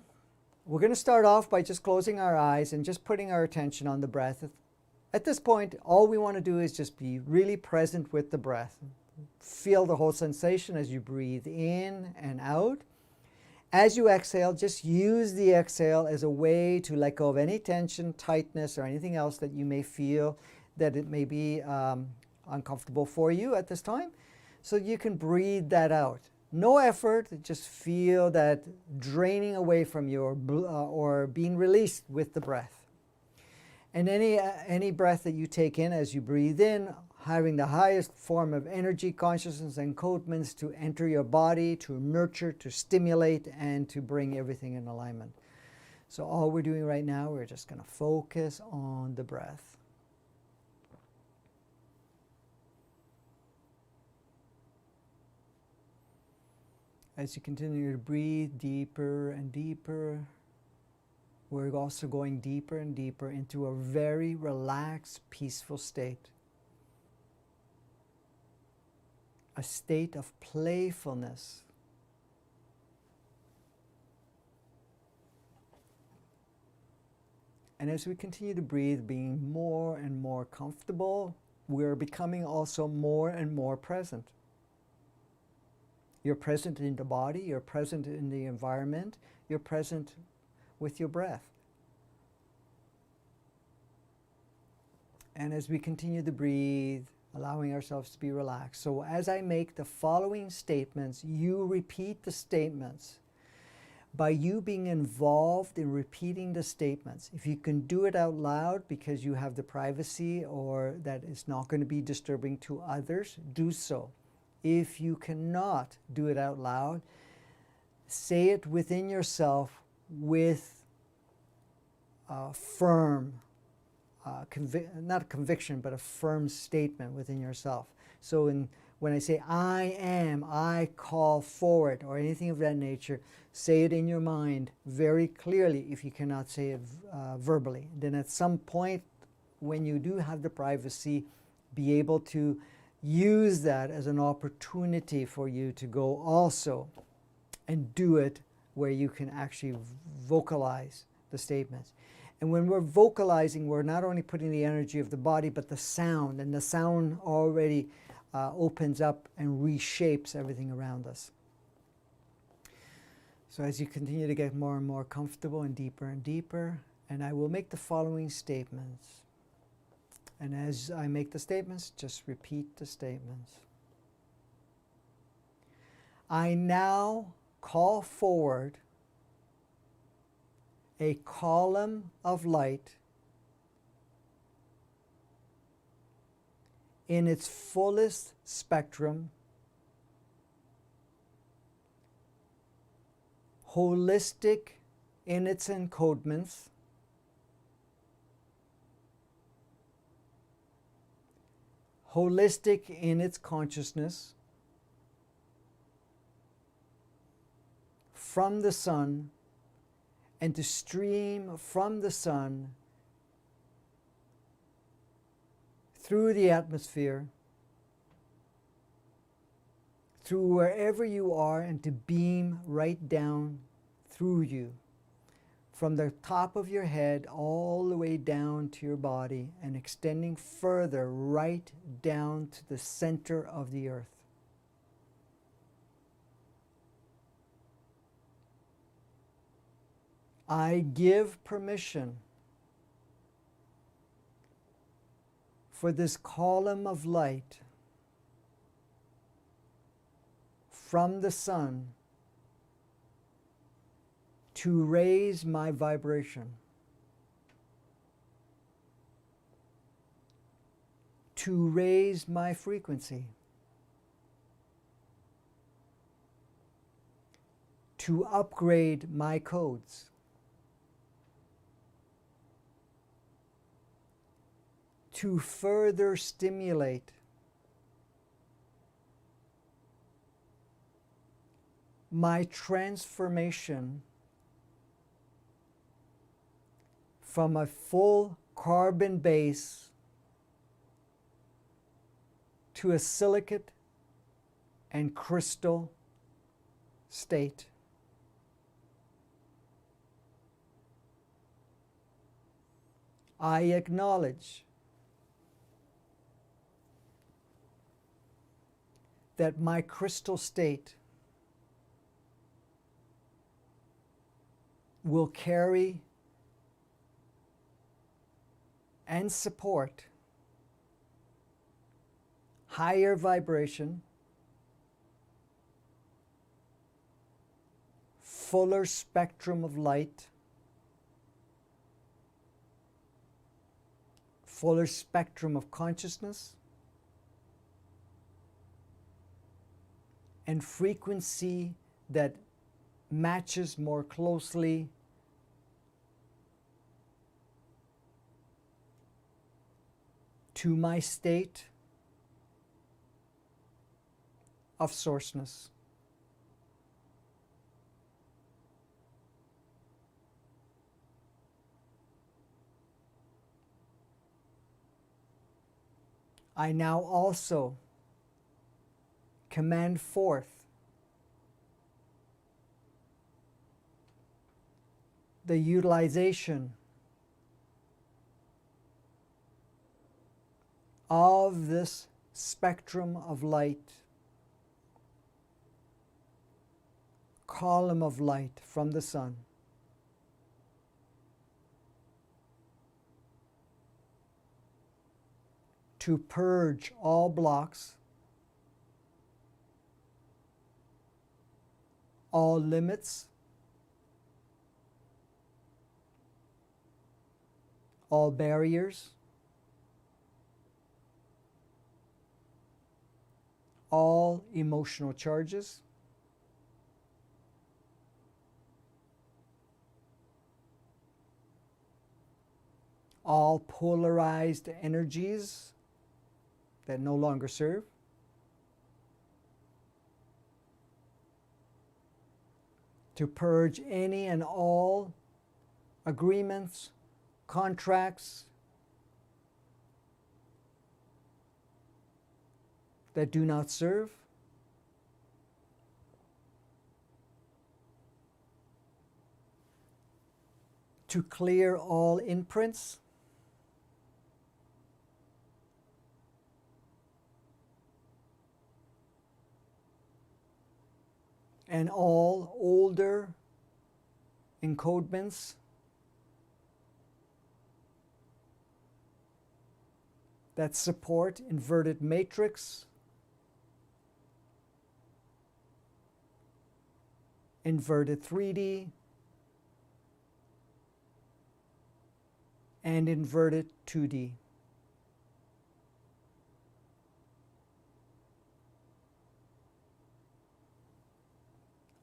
we're going to start off by just closing our eyes and just putting our attention on the breath. At this point, all we want to do is just be really present with the breath. Feel the whole sensation as you breathe in and out. As you exhale, just use the exhale as a way to let go of any tension, tightness, or anything else that you may feel that it may be uncomfortable for you at this time. So you can breathe that out. No effort, just feel that draining away from you or being released with the breath. And any breath that you take in as you breathe in, having the highest form of energy, consciousness, and encodements to enter your body, to nurture, to stimulate, and to bring everything in alignment. So all we're doing right now, we're just going to focus on the breath. As you continue to breathe deeper and deeper, we're also going deeper and deeper into a very relaxed, peaceful state. A state of playfulness. And as we continue to breathe, being more and more comfortable, we're becoming also more and more present. You're present in the body, you're present in the environment, you're present with your breath. And as we continue to breathe, allowing ourselves to be relaxed. So as I make the following statements, you repeat the statements. By you being involved in repeating the statements, if you can do it out loud because you have the privacy or that it's not going to be disturbing to others, do so. If you cannot do it out loud, say it within yourself with a firm not a conviction, but a firm statement within yourself. So when I say, I am, I call forward, or anything of that nature, say it in your mind very clearly if you cannot say it verbally. Then at some point, when you do have the privacy, be able to use that as an opportunity for you to go also and do it where you can actually vocalize the statements. And when we're vocalizing, we're not only putting the energy of the body, but the sound. And the sound already opens up and reshapes everything around us. So as you continue to get more and more comfortable and deeper, and I will make the following statements. And as I make the statements, just repeat the statements. I now call forward a column of light in its fullest spectrum, holistic in its encodements, holistic in its consciousness, from the sun, and to stream from the sun through the atmosphere, through wherever you are, and to beam right down through you, from the top of your head all the way down to your body, and extending further right down to the center of the earth. I give permission for this column of light from the sun to raise my vibration, to raise my frequency, to upgrade my codes, to further stimulate my transformation from a full carbon base to a silicate and crystal state. I acknowledge that my crystal state will carry and support higher vibration, fuller spectrum of light, fuller spectrum of consciousness, and frequency that matches more closely to my state of sourceness. I now also command forth the utilization of this spectrum of light, column of light from the sun, to purge all blocks, all limits, all barriers, all emotional charges, all polarized energies that no longer serve, to purge any and all agreements, contracts that do not serve, to clear all imprints, and all older encodements that support inverted matrix, inverted 3D, and inverted 2D.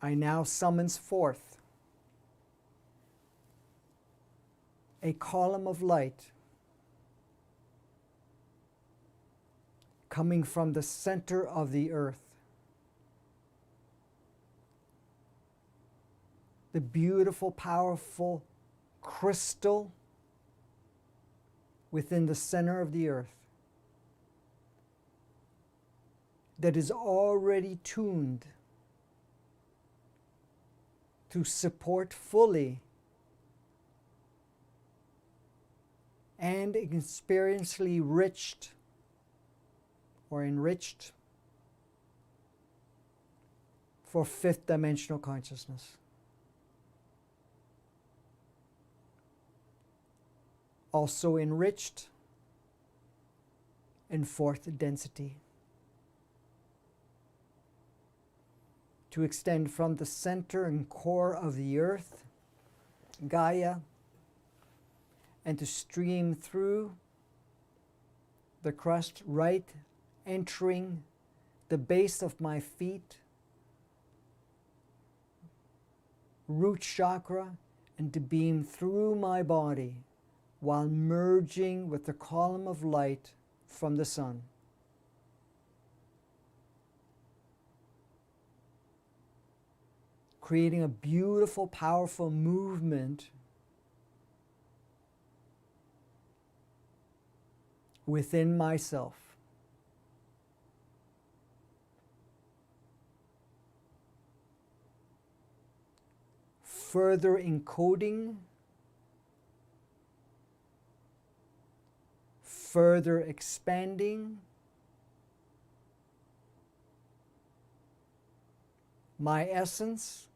I now summons forth a column of light coming from the center of the earth. The beautiful, powerful crystal within the center of the earth that is already tuned to support fully and experientially enriched for fifth dimensional consciousness. Also enriched in fourth density, to extend from the center and core of the earth, Gaia, and to stream through the crust, right entering the base of my feet, root chakra, and to beam through my body while merging with the column of light from the sun. Creating a beautiful, powerful movement within myself. Further encoding, further expanding my essence,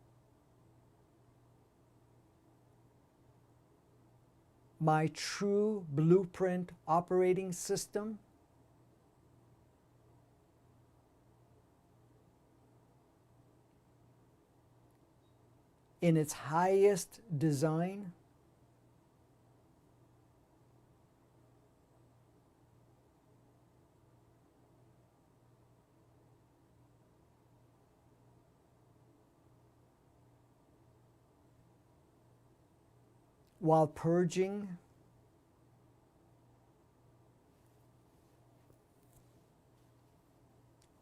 my true blueprint operating system, in its highest design, while purging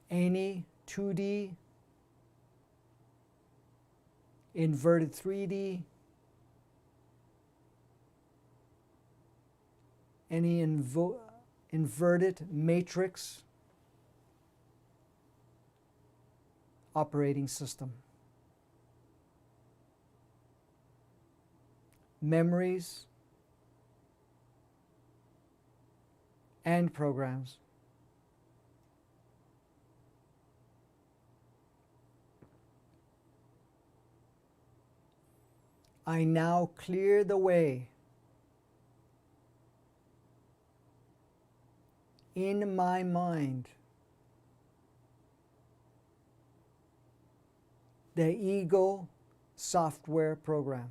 any 2D, inverted 3D, any inverted matrix operating system. Memories and programs. I now clear the way in my mind the ego software program.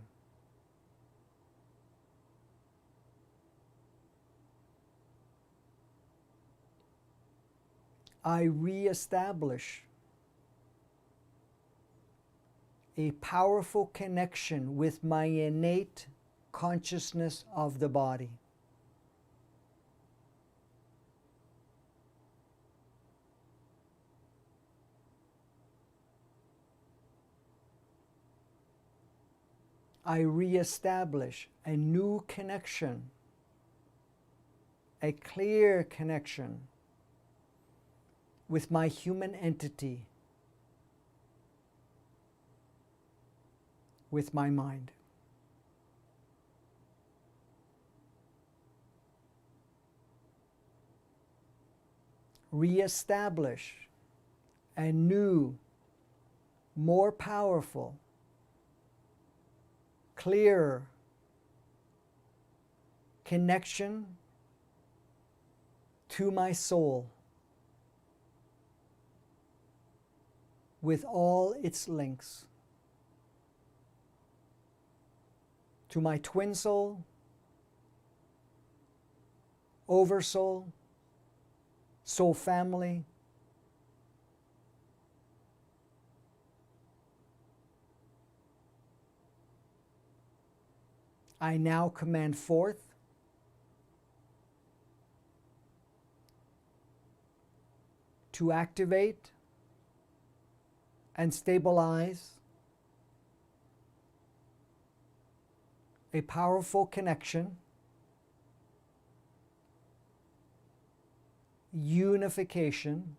I reestablish a powerful connection with my innate consciousness of the body. I reestablish a new connection, a clear connection with my human entity, with my mind. Reestablish a new, more powerful, clearer connection to my soul with all its links. to my twin soul, oversoul, soul family, I now command forth to activate and stabilize a powerful connection, unification,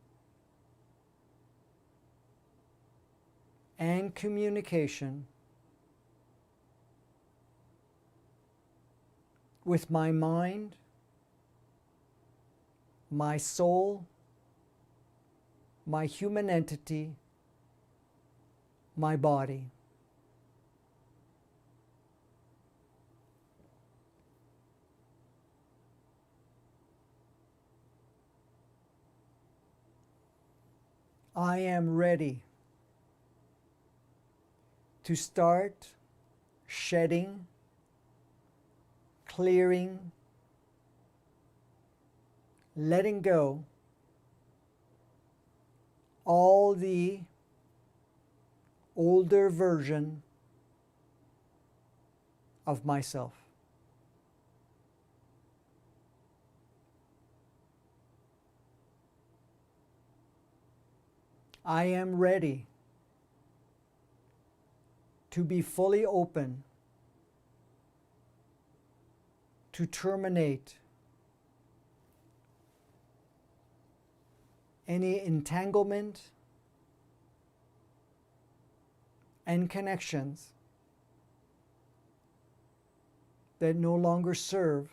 and communication with my mind, my soul, my human entity, my body. I am ready to start shedding, clearing, letting go all the older version of myself. I am ready to be fully open to terminate any entanglement and connections that no longer serve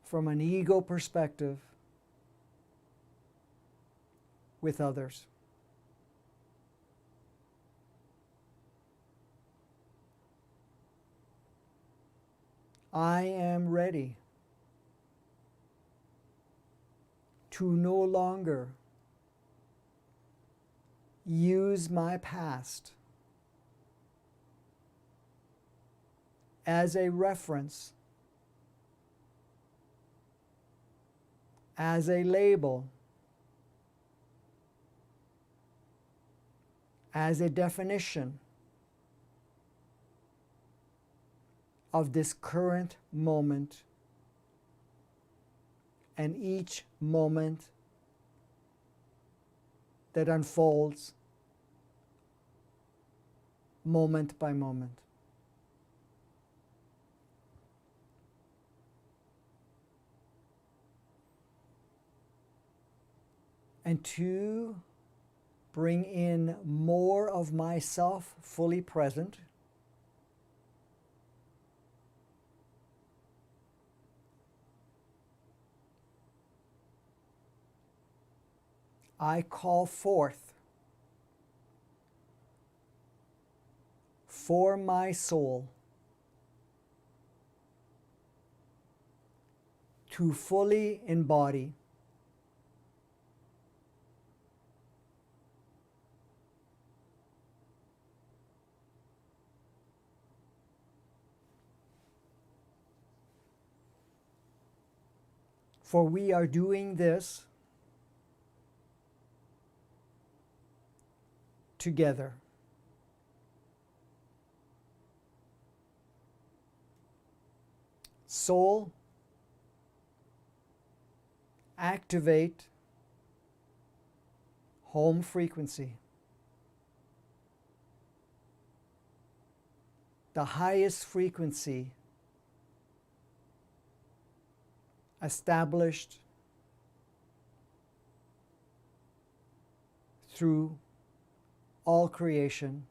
from an ego perspective with others. I am ready to no longer use my past as a reference, as a label, as a definition of this current moment and each moment that unfolds moment by moment. And to bring in more of myself fully present, I call forth for my soul to fully embody for we are doing this together. Soul, activate home frequency. The highest frequency established through all creation,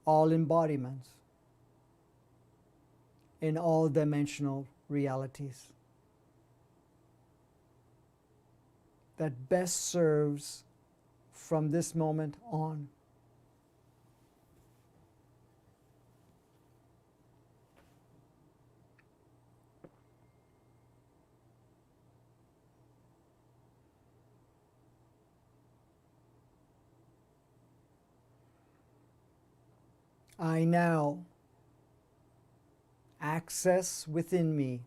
all embodiments, in all dimensional realities that best serves from this moment on. I now access within me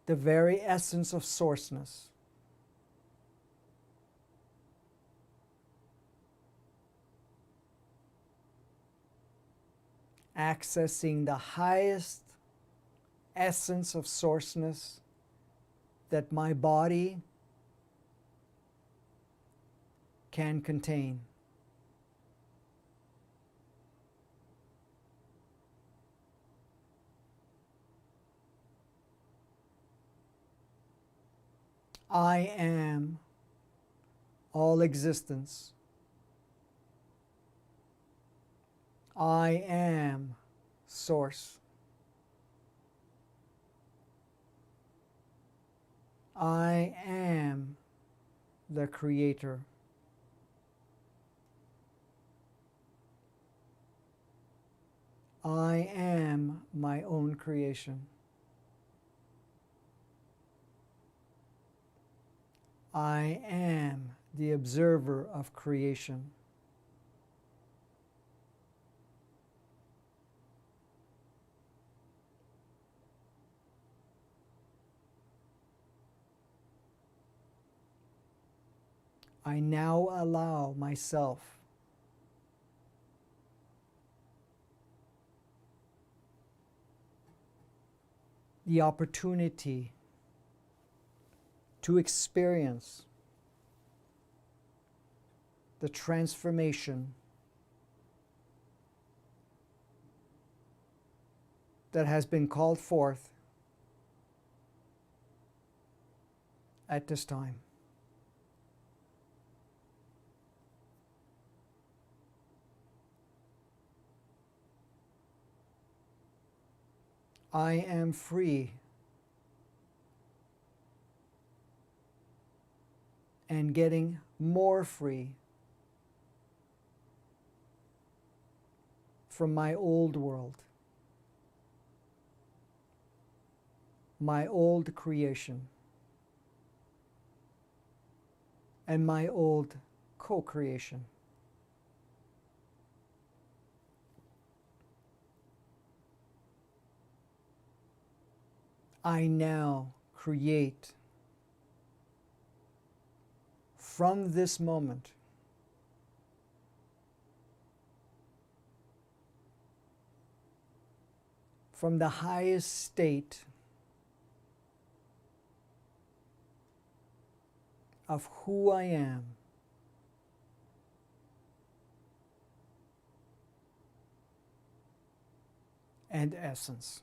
the very essence of sourceness. Accessing the highest essence of sourceness that my body can contain. I am all existence. I am source. I am the creator. I am my own creation. I am the observer of creation. I now allow myself the opportunity to experience the transformation that has been called forth at this time. I am free and getting more free from my old world, my old creation, and my old co-creation. I now create from this moment from the highest state of who I am and essence.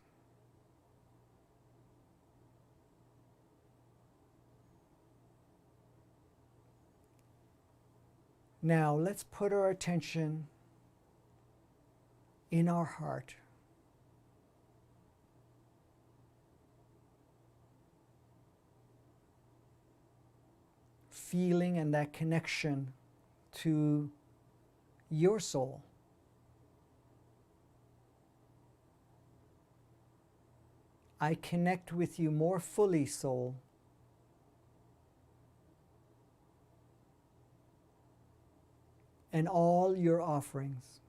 Now let's put our attention in our heart. Feeling and that connection to your soul. I connect with you more fully, soul, and all your offerings.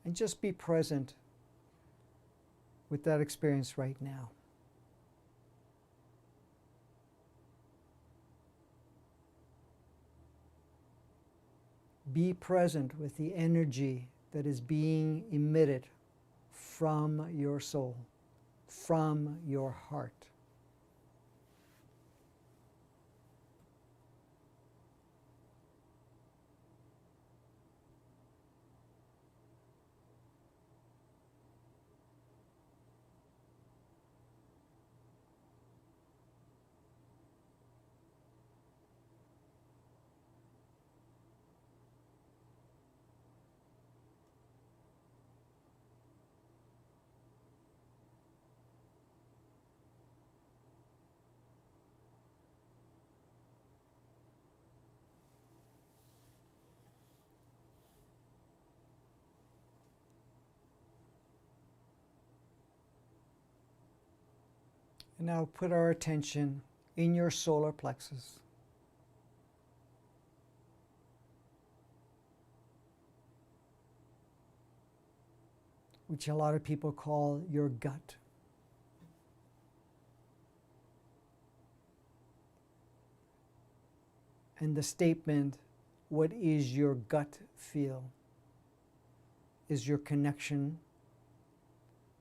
And just be present with that experience right now. Be present with the energy that is being emitted from your soul, from your heart. Now put our attention in your solar plexus, which a lot of people call your gut. And the statement, what is your gut feel, is your connection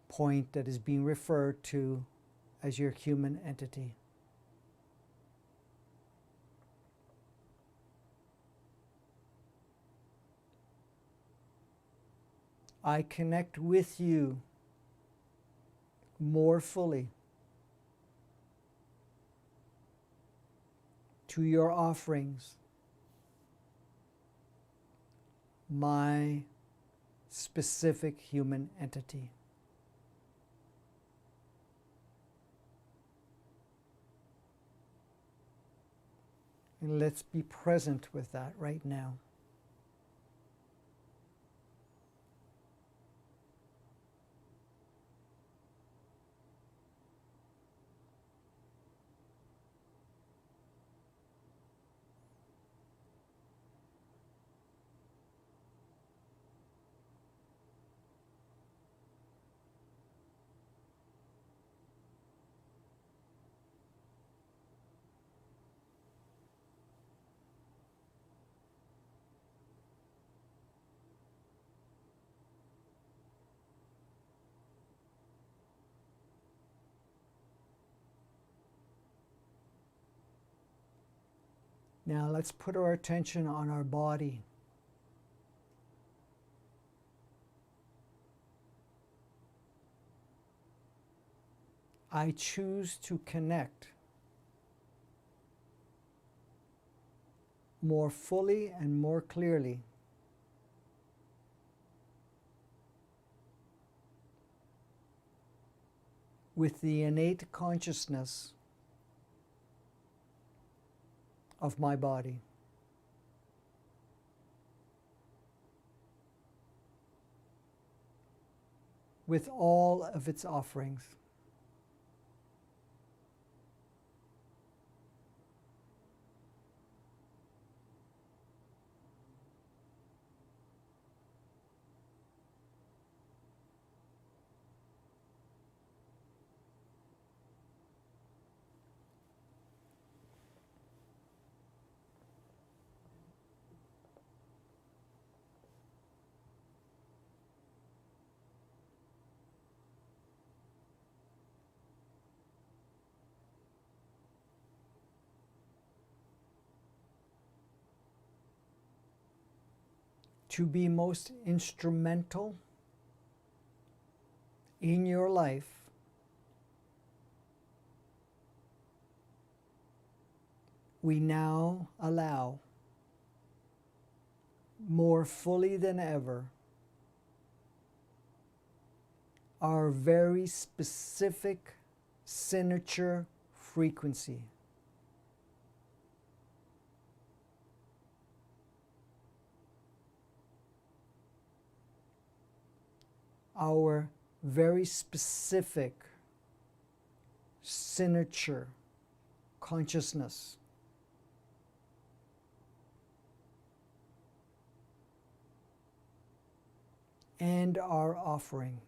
point that is being referred to as your human entity. I connect with you more fully to your offerings, my specific human entity. And let's be present with that right now. Now let's put our attention on our body. I choose to connect more fully and more clearly with the innate consciousness of my body. With all of its offerings. To be most instrumental in your life, we now allow more fully than ever our very specific signature frequency. Our very specific signature consciousness. And our offering.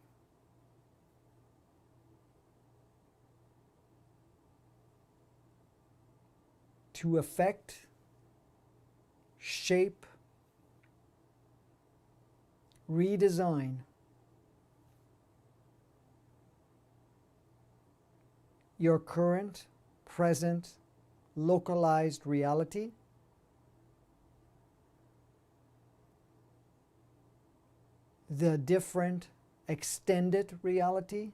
To affect, shape, redesign your current, present, localized reality, the different extended reality,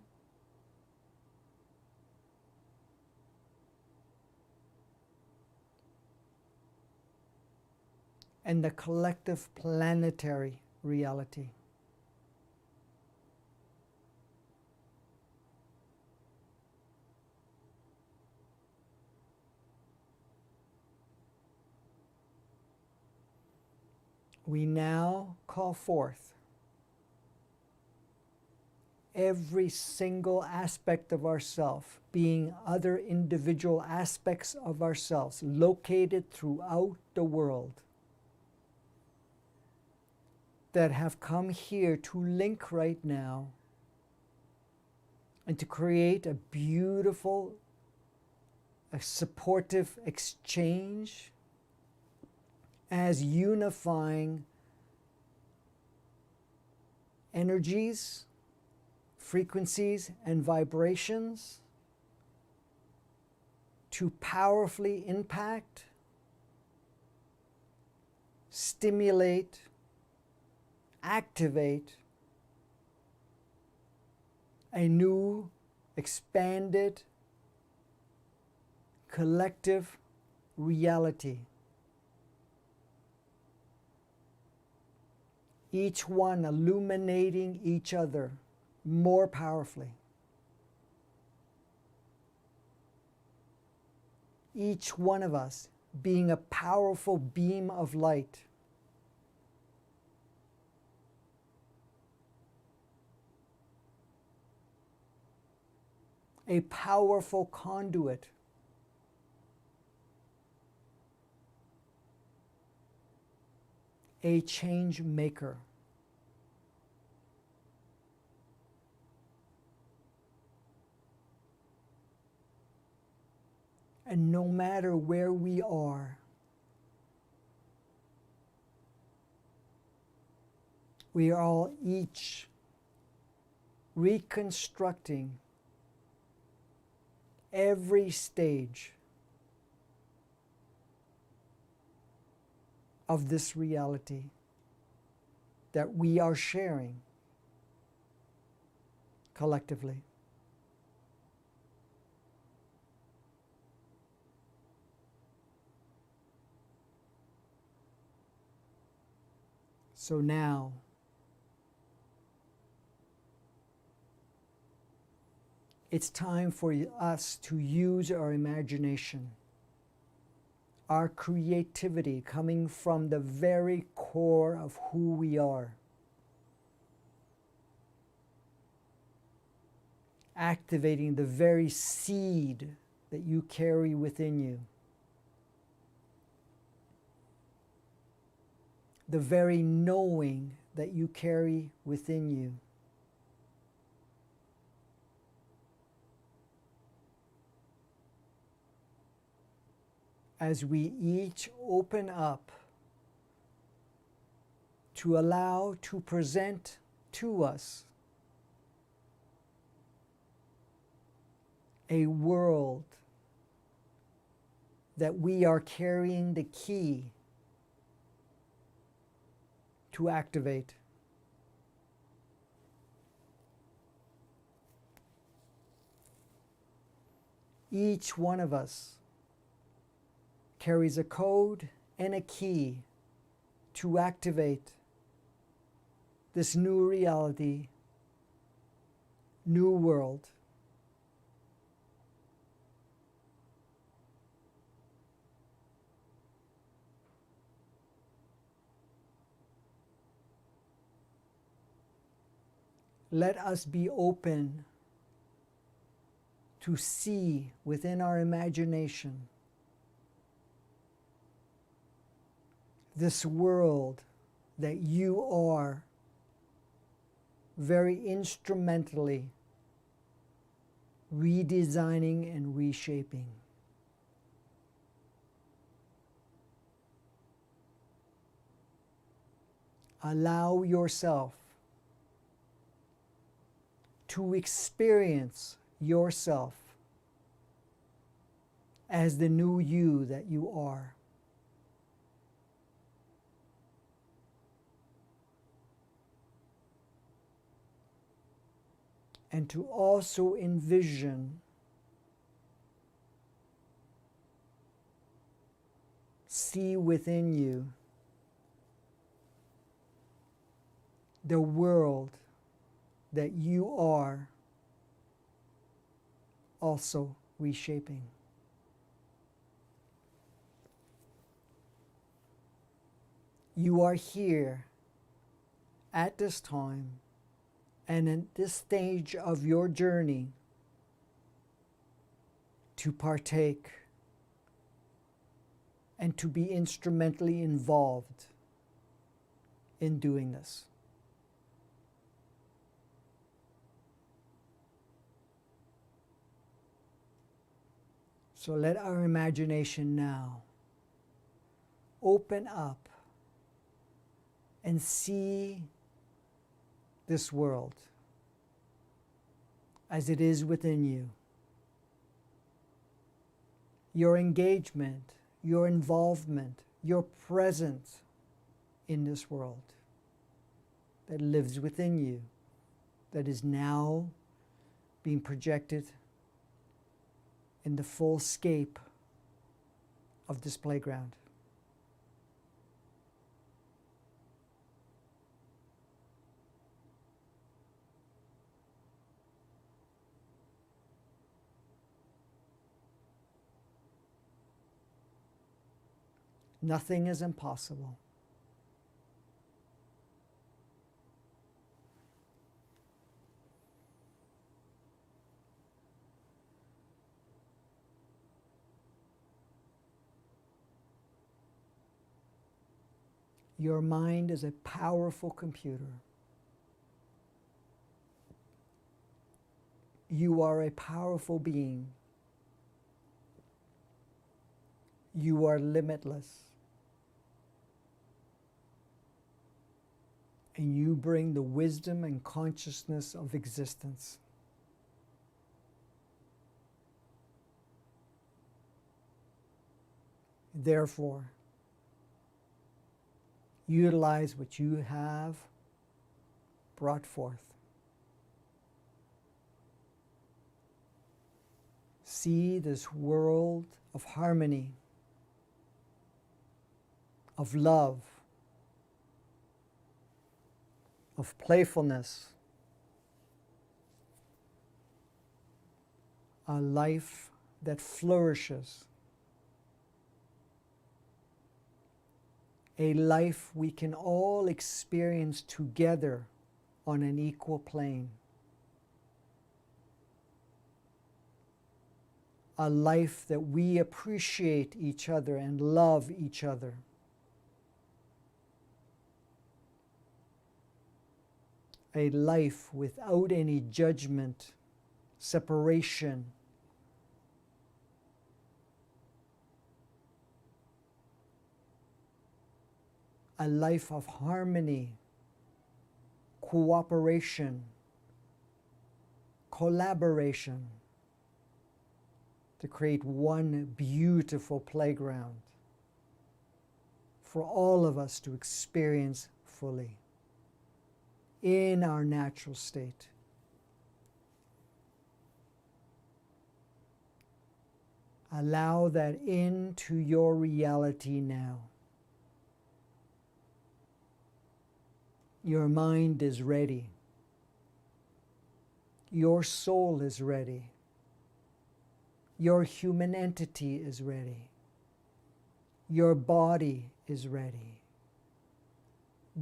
and the collective planetary reality. We now call forth every single aspect of ourself, being other individual aspects of ourselves located throughout the world, that have come here to link right now and to create a beautiful, a supportive exchange as unifying energies, frequencies, and vibrations to powerfully impact, stimulate, activate a new, expanded, collective reality. Each one illuminating each other more powerfully. Each one of us being a powerful beam of light. A powerful conduit. A change maker. And no matter where we are, we are all each reconstructing every stage of this reality that we are sharing collectively. So now, it's time for us to use our imagination, our creativity coming from the very core of who we are. Activating the very seed that you carry within you. The very knowing that you carry within you. As we each open up to allow to present to us a world that we are carrying the key to activate. Each one of us carries a code and a key to activate this new reality, new world. Let us be open to see within our imagination this world that you are very instrumentally redesigning and reshaping. Allow yourself to experience yourself as the new you that you are. And to also envision see within you the world that you are also reshaping. You are here at this time and at this stage of your journey to partake and to be instrumentally involved in doing this. So let our imagination now open up and see this world as it is within you. Your engagement, your involvement, your presence in this world that lives within you, that is now being projected in the full scape of this playground. Nothing is impossible. Your mind is a powerful computer. You are a powerful being. You are limitless. And you bring the wisdom and consciousness of existence. Therefore, utilize what you have brought forth. See this world of harmony, of love, of playfulness, a life that flourishes, a life we can all experience together on an equal plane, a life that we appreciate each other and love each other. A life without any judgment, separation, a life of harmony, cooperation, collaboration, to create one beautiful playground for all of us to experience fully in our natural state. Allow that into your reality now. Your mind is ready. Your soul is ready. Your human entity is ready. Your body is ready.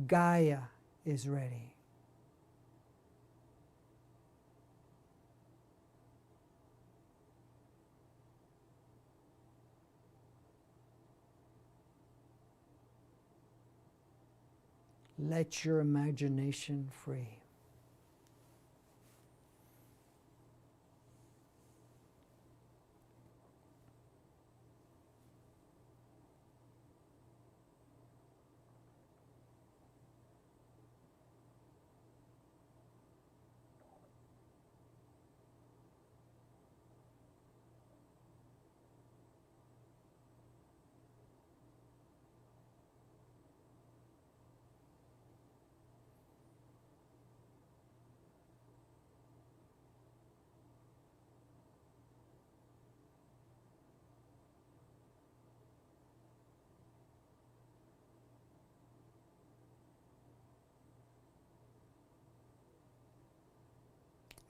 Gaia is ready. Let your imagination free.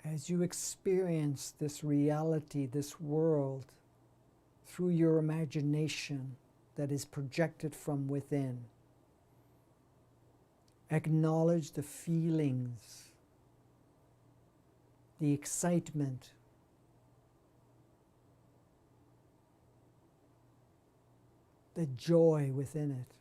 As you experience this reality, this world, through your imagination that is projected from within, acknowledge the feelings the excitement, the joy within it.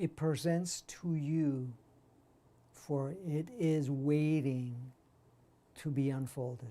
It presents to you, for it is waiting to be unfolded.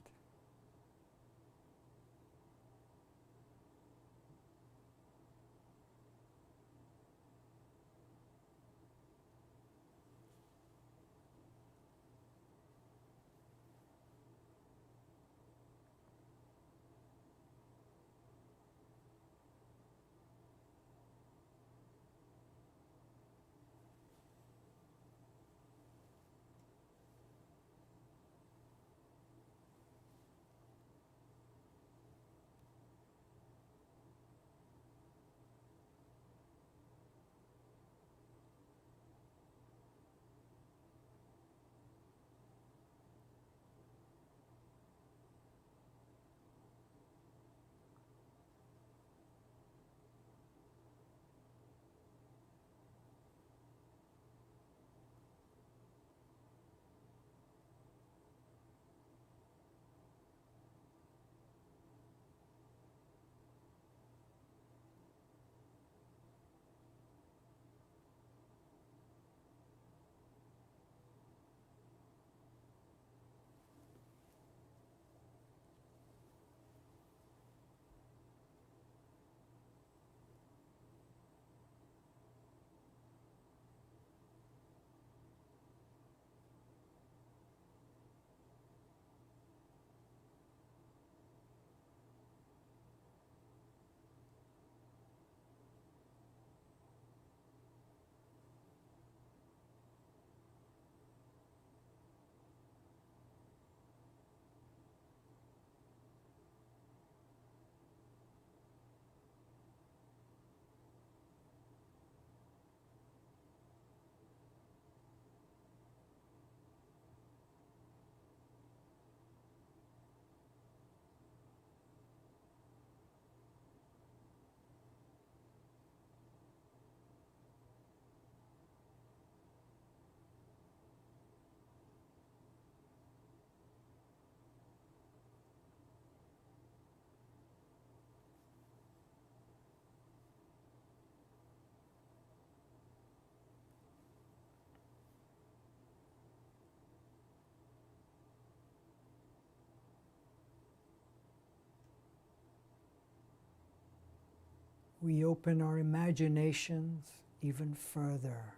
We open our imaginations even further.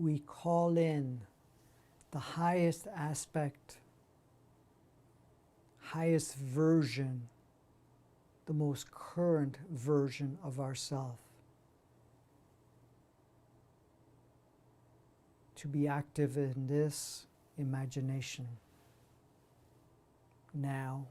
We call in the highest aspect, highest version the most current version of ourself. To be active in this imagination now.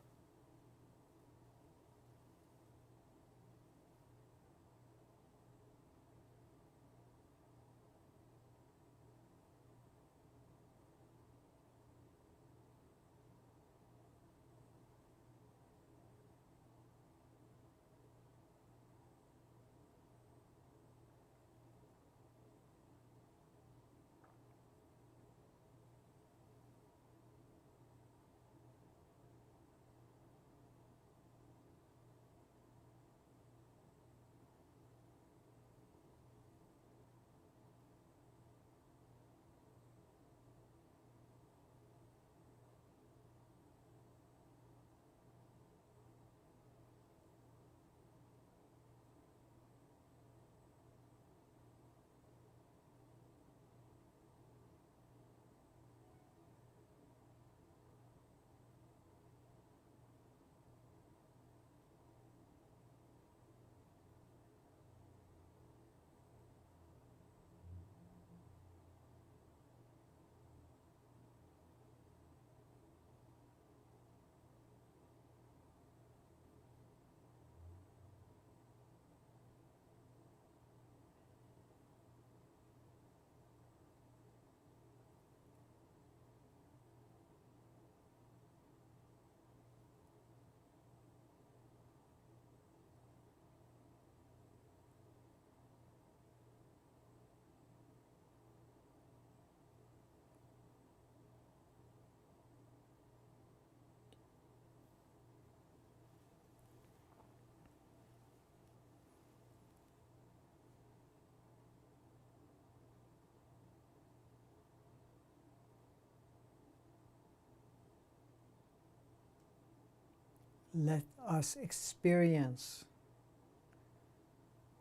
Let us experience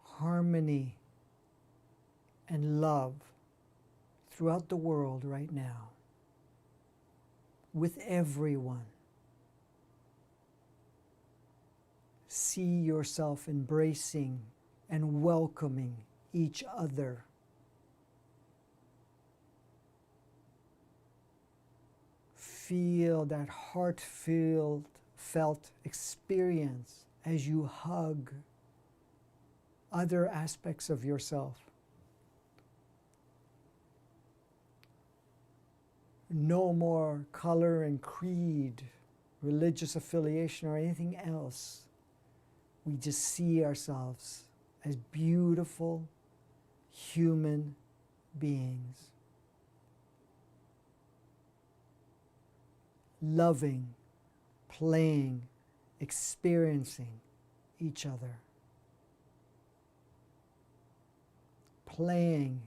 harmony and love throughout the world right now, with everyone. See yourself embracing and welcoming each other. Feel that heartfelt experience as you hug other aspects of yourself. No more color and creed, religious affiliation, or anything else. We just see ourselves as beautiful human beings, loving, playing, experiencing each other. Playing,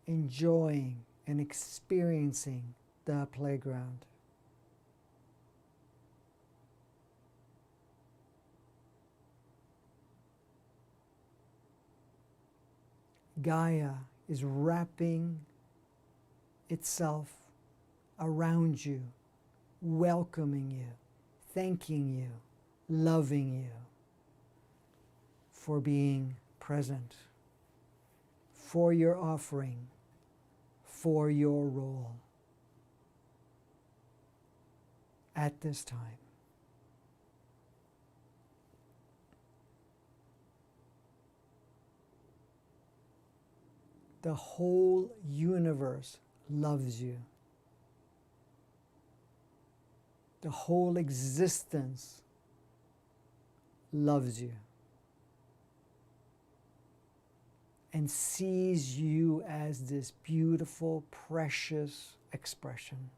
enjoying, and experiencing the playground. Gaia is wrapping itself around you, welcoming you, thanking you, loving you for being present, for your offering, for your role at this time. The whole universe loves you. The whole existence loves you and sees you as this beautiful, precious expression.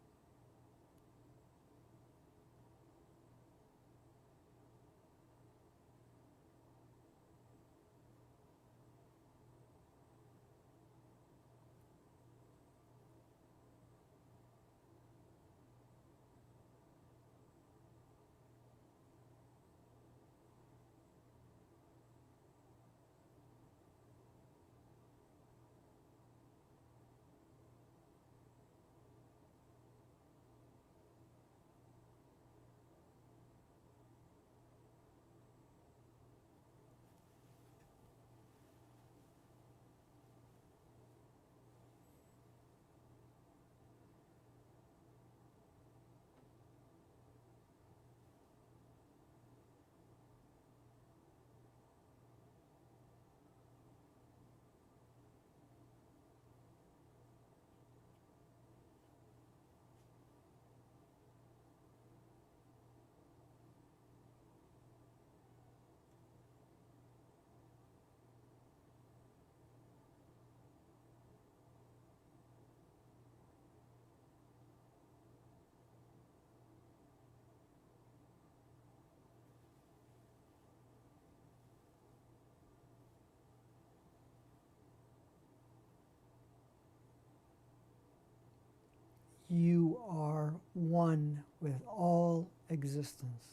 one with all existence.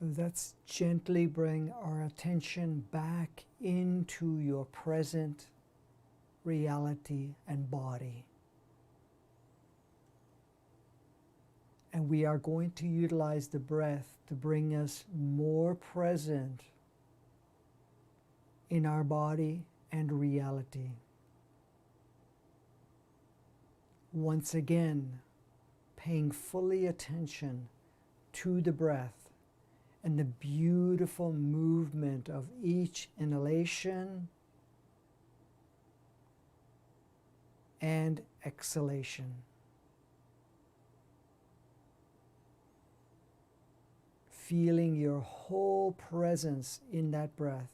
So let's gently bring our attention back into your present reality and body. And we are going to utilize the breath to bring us more present in our body and reality. Once again, paying fully attention to the breath and the beautiful movement of each inhalation and exhalation. Feeling your whole presence in that breath.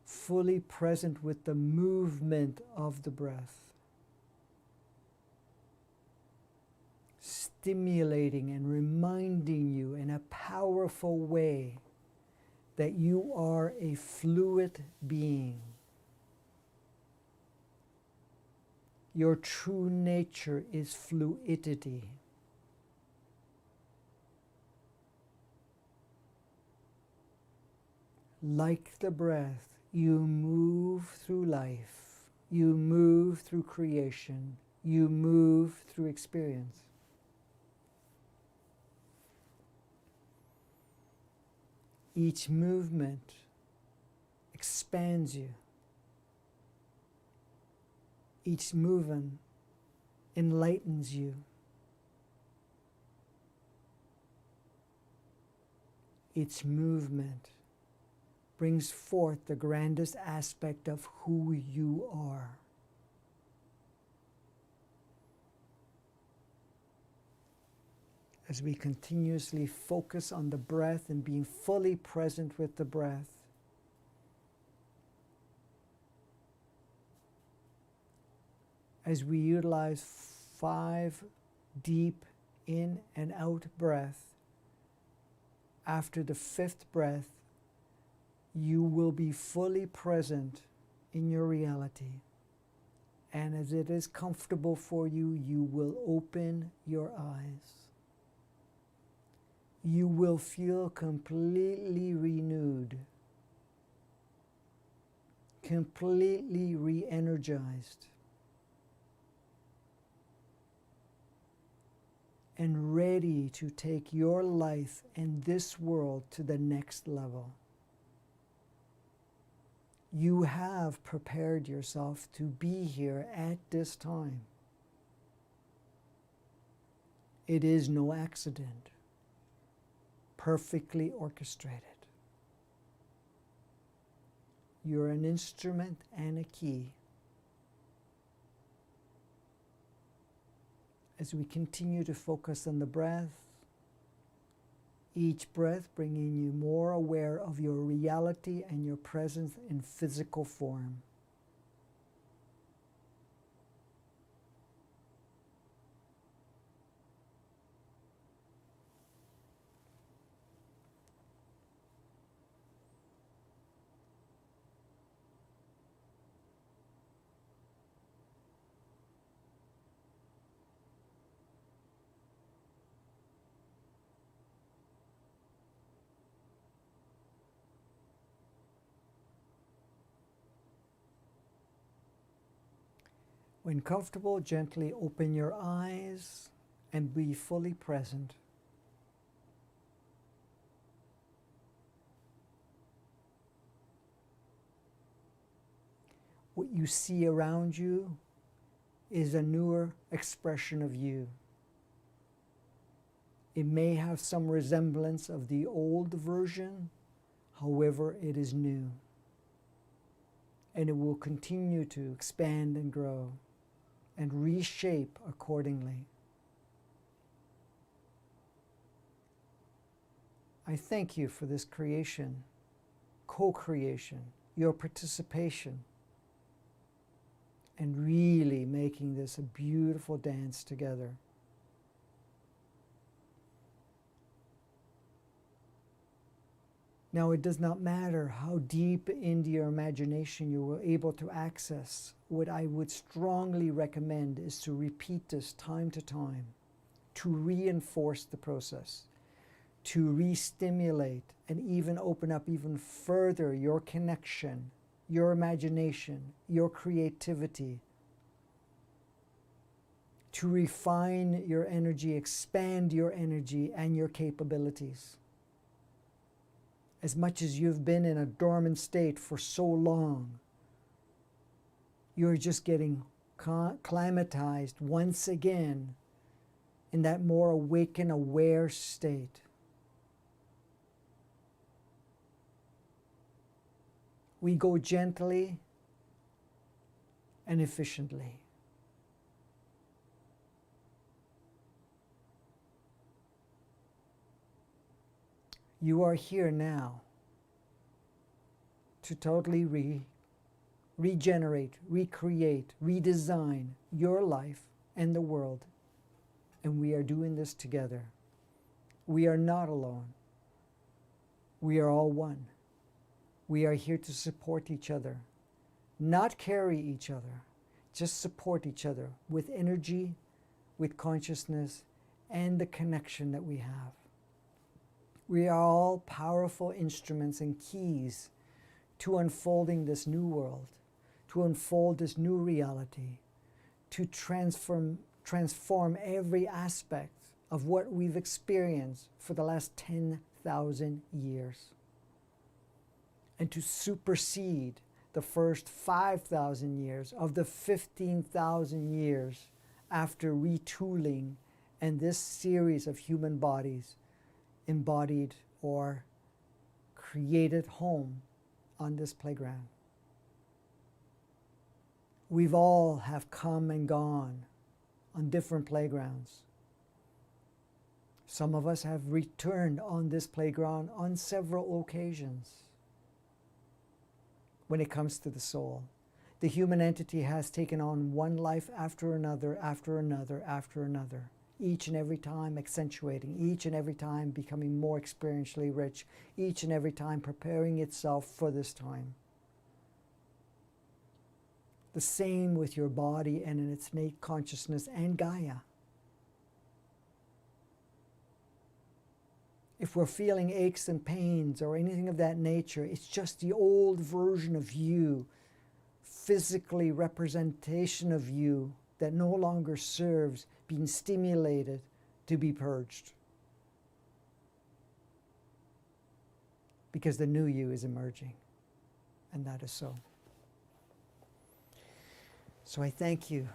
Fully present with the movement of the breath. Stimulating and reminding you in a powerful way that you are a fluid being. Your true nature is fluidity. Like the breath, you move through life, you move through creation, you move through experience. Each movement expands you. Each movement enlightens you. Each movement brings forth the grandest aspect of who you are. As we continuously focus on the breath and being fully present with the breath, as we utilize 5 deep in and out breath, after the 5th breath, you will be fully present in your reality. And as it is comfortable for you, you will open your eyes. You will feel completely renewed, completely re-energized, and ready to take your life and this world to the next level. You have prepared yourself to be here at this time. It is no accident. Perfectly orchestrated. You're an instrument and a key. As we continue to focus on the breath, each breath bringing you more aware of your reality and your presence in physical form. When comfortable, gently open your eyes and be fully present. What you see around you is a newer expression of you. It may have some resemblance of the old version, however, it is new. And it will continue to expand and grow and reshape accordingly. I thank you for this creation, co-creation, your participation, and really making this a beautiful dance together. Now, it does not matter how deep into your imagination you were able to access. What I would strongly recommend is to repeat this time to time, to reinforce the process, to re-stimulate and even open up even further your connection, your imagination, your creativity, to refine your energy, expand your energy and your capabilities. As much as you've been in a dormant state for so long, you're just getting climatized once again in that more awakened, aware state. We go gently and efficiently. You are here now to totally regenerate, recreate, redesign your life and the world. And we are doing this together. We are not alone. We are all one. We are here to support each other, not carry each other, just support each other with energy, with consciousness, and the connection that we have. We are all powerful instruments and keys to unfolding this new world, to unfold this new reality, to transform every aspect of what we've experienced for the last 10,000 years, and to supersede the first 5,000 years of the 15,000 years after retooling and this series of human bodies embodied or created home on this playground. We've all have come and gone on different playgrounds. Some of us have returned on this playground on several occasions. When it comes to the soul, the human entity has taken on one life after another, after another, after another, each and every time accentuating, each and every time becoming more experientially rich, each and every time preparing itself for this time. The same with your body and in its innate consciousness and Gaia. If we're feeling aches and pains or anything of that nature, it's just the old version of you, physically representation of you that no longer serves, being stimulated to be purged. Because the new you is emerging, and that is so. So I thank you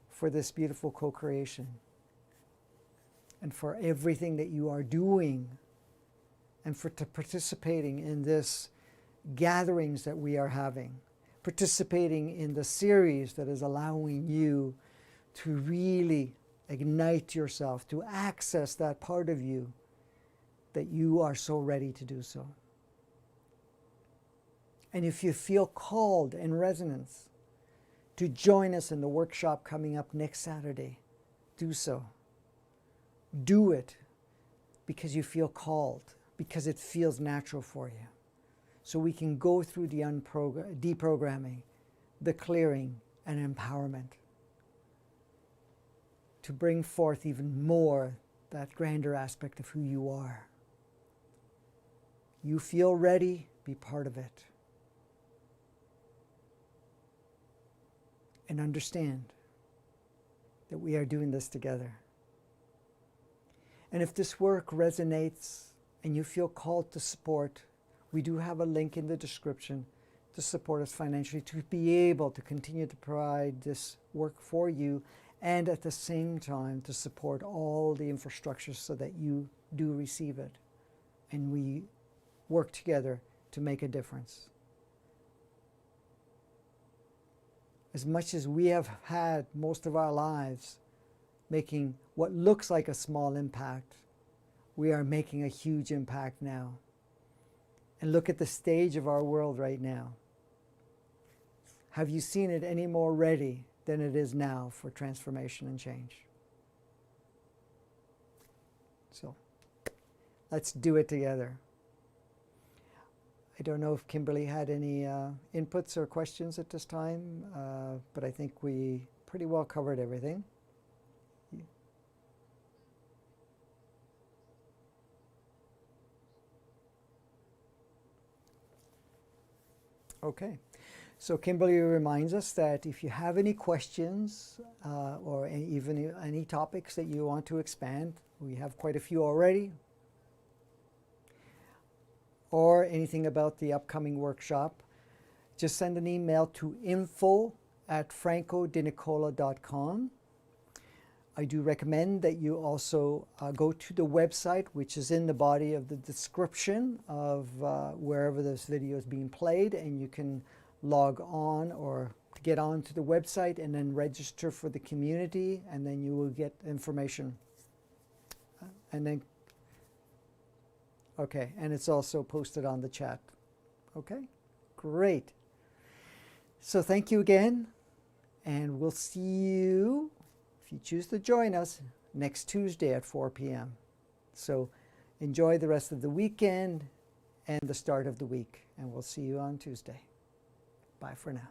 for this beautiful co-creation and for everything that you are doing and for participating in this gatherings that we are having, participating in the series that is allowing you to really ignite yourself, to access that part of you that you are so ready to do so. And if you feel called in resonance to join us in the workshop coming up next Saturday, do so. Do it because you feel called, because it feels natural for you. So we can go through the deprogramming, the clearing, and empowerment to bring forth even more that grander aspect of who you are. You feel ready, be part of it. and understand that we are doing this together. And if this work resonates and you feel called to support, we do have a link in the description to support us financially to be able to continue to provide this work for you, and at the same time to support all the infrastructure so that you do receive it. And we work together to make a difference. As much as we have had most of our lives making what looks like a small impact, we are making a huge impact now. And look at the stage of our world right now. Have you seen it any more ready than it is now for transformation and change? So let's do it together. I don't know if Kimberly had any inputs or questions at this time, but I think we pretty well covered everything. Okay. So Kimberly reminds us that if you have any questions or even any topics that you want to expand, we have quite a few already, or anything about the upcoming workshop, just send an email to info@francodinicola.com. I do recommend that you also go to the website, which is in the body of the description of wherever this video is being played, and you can log on or get on to the website and then register for the community, and then you will get information. And then, okay, and it's also posted on the chat. Okay, great. So thank you again, and we'll see you, if you choose to join us, next Tuesday at 4 p.m. So enjoy the rest of the weekend and the start of the week, and we'll see you on Tuesday. Bye for now.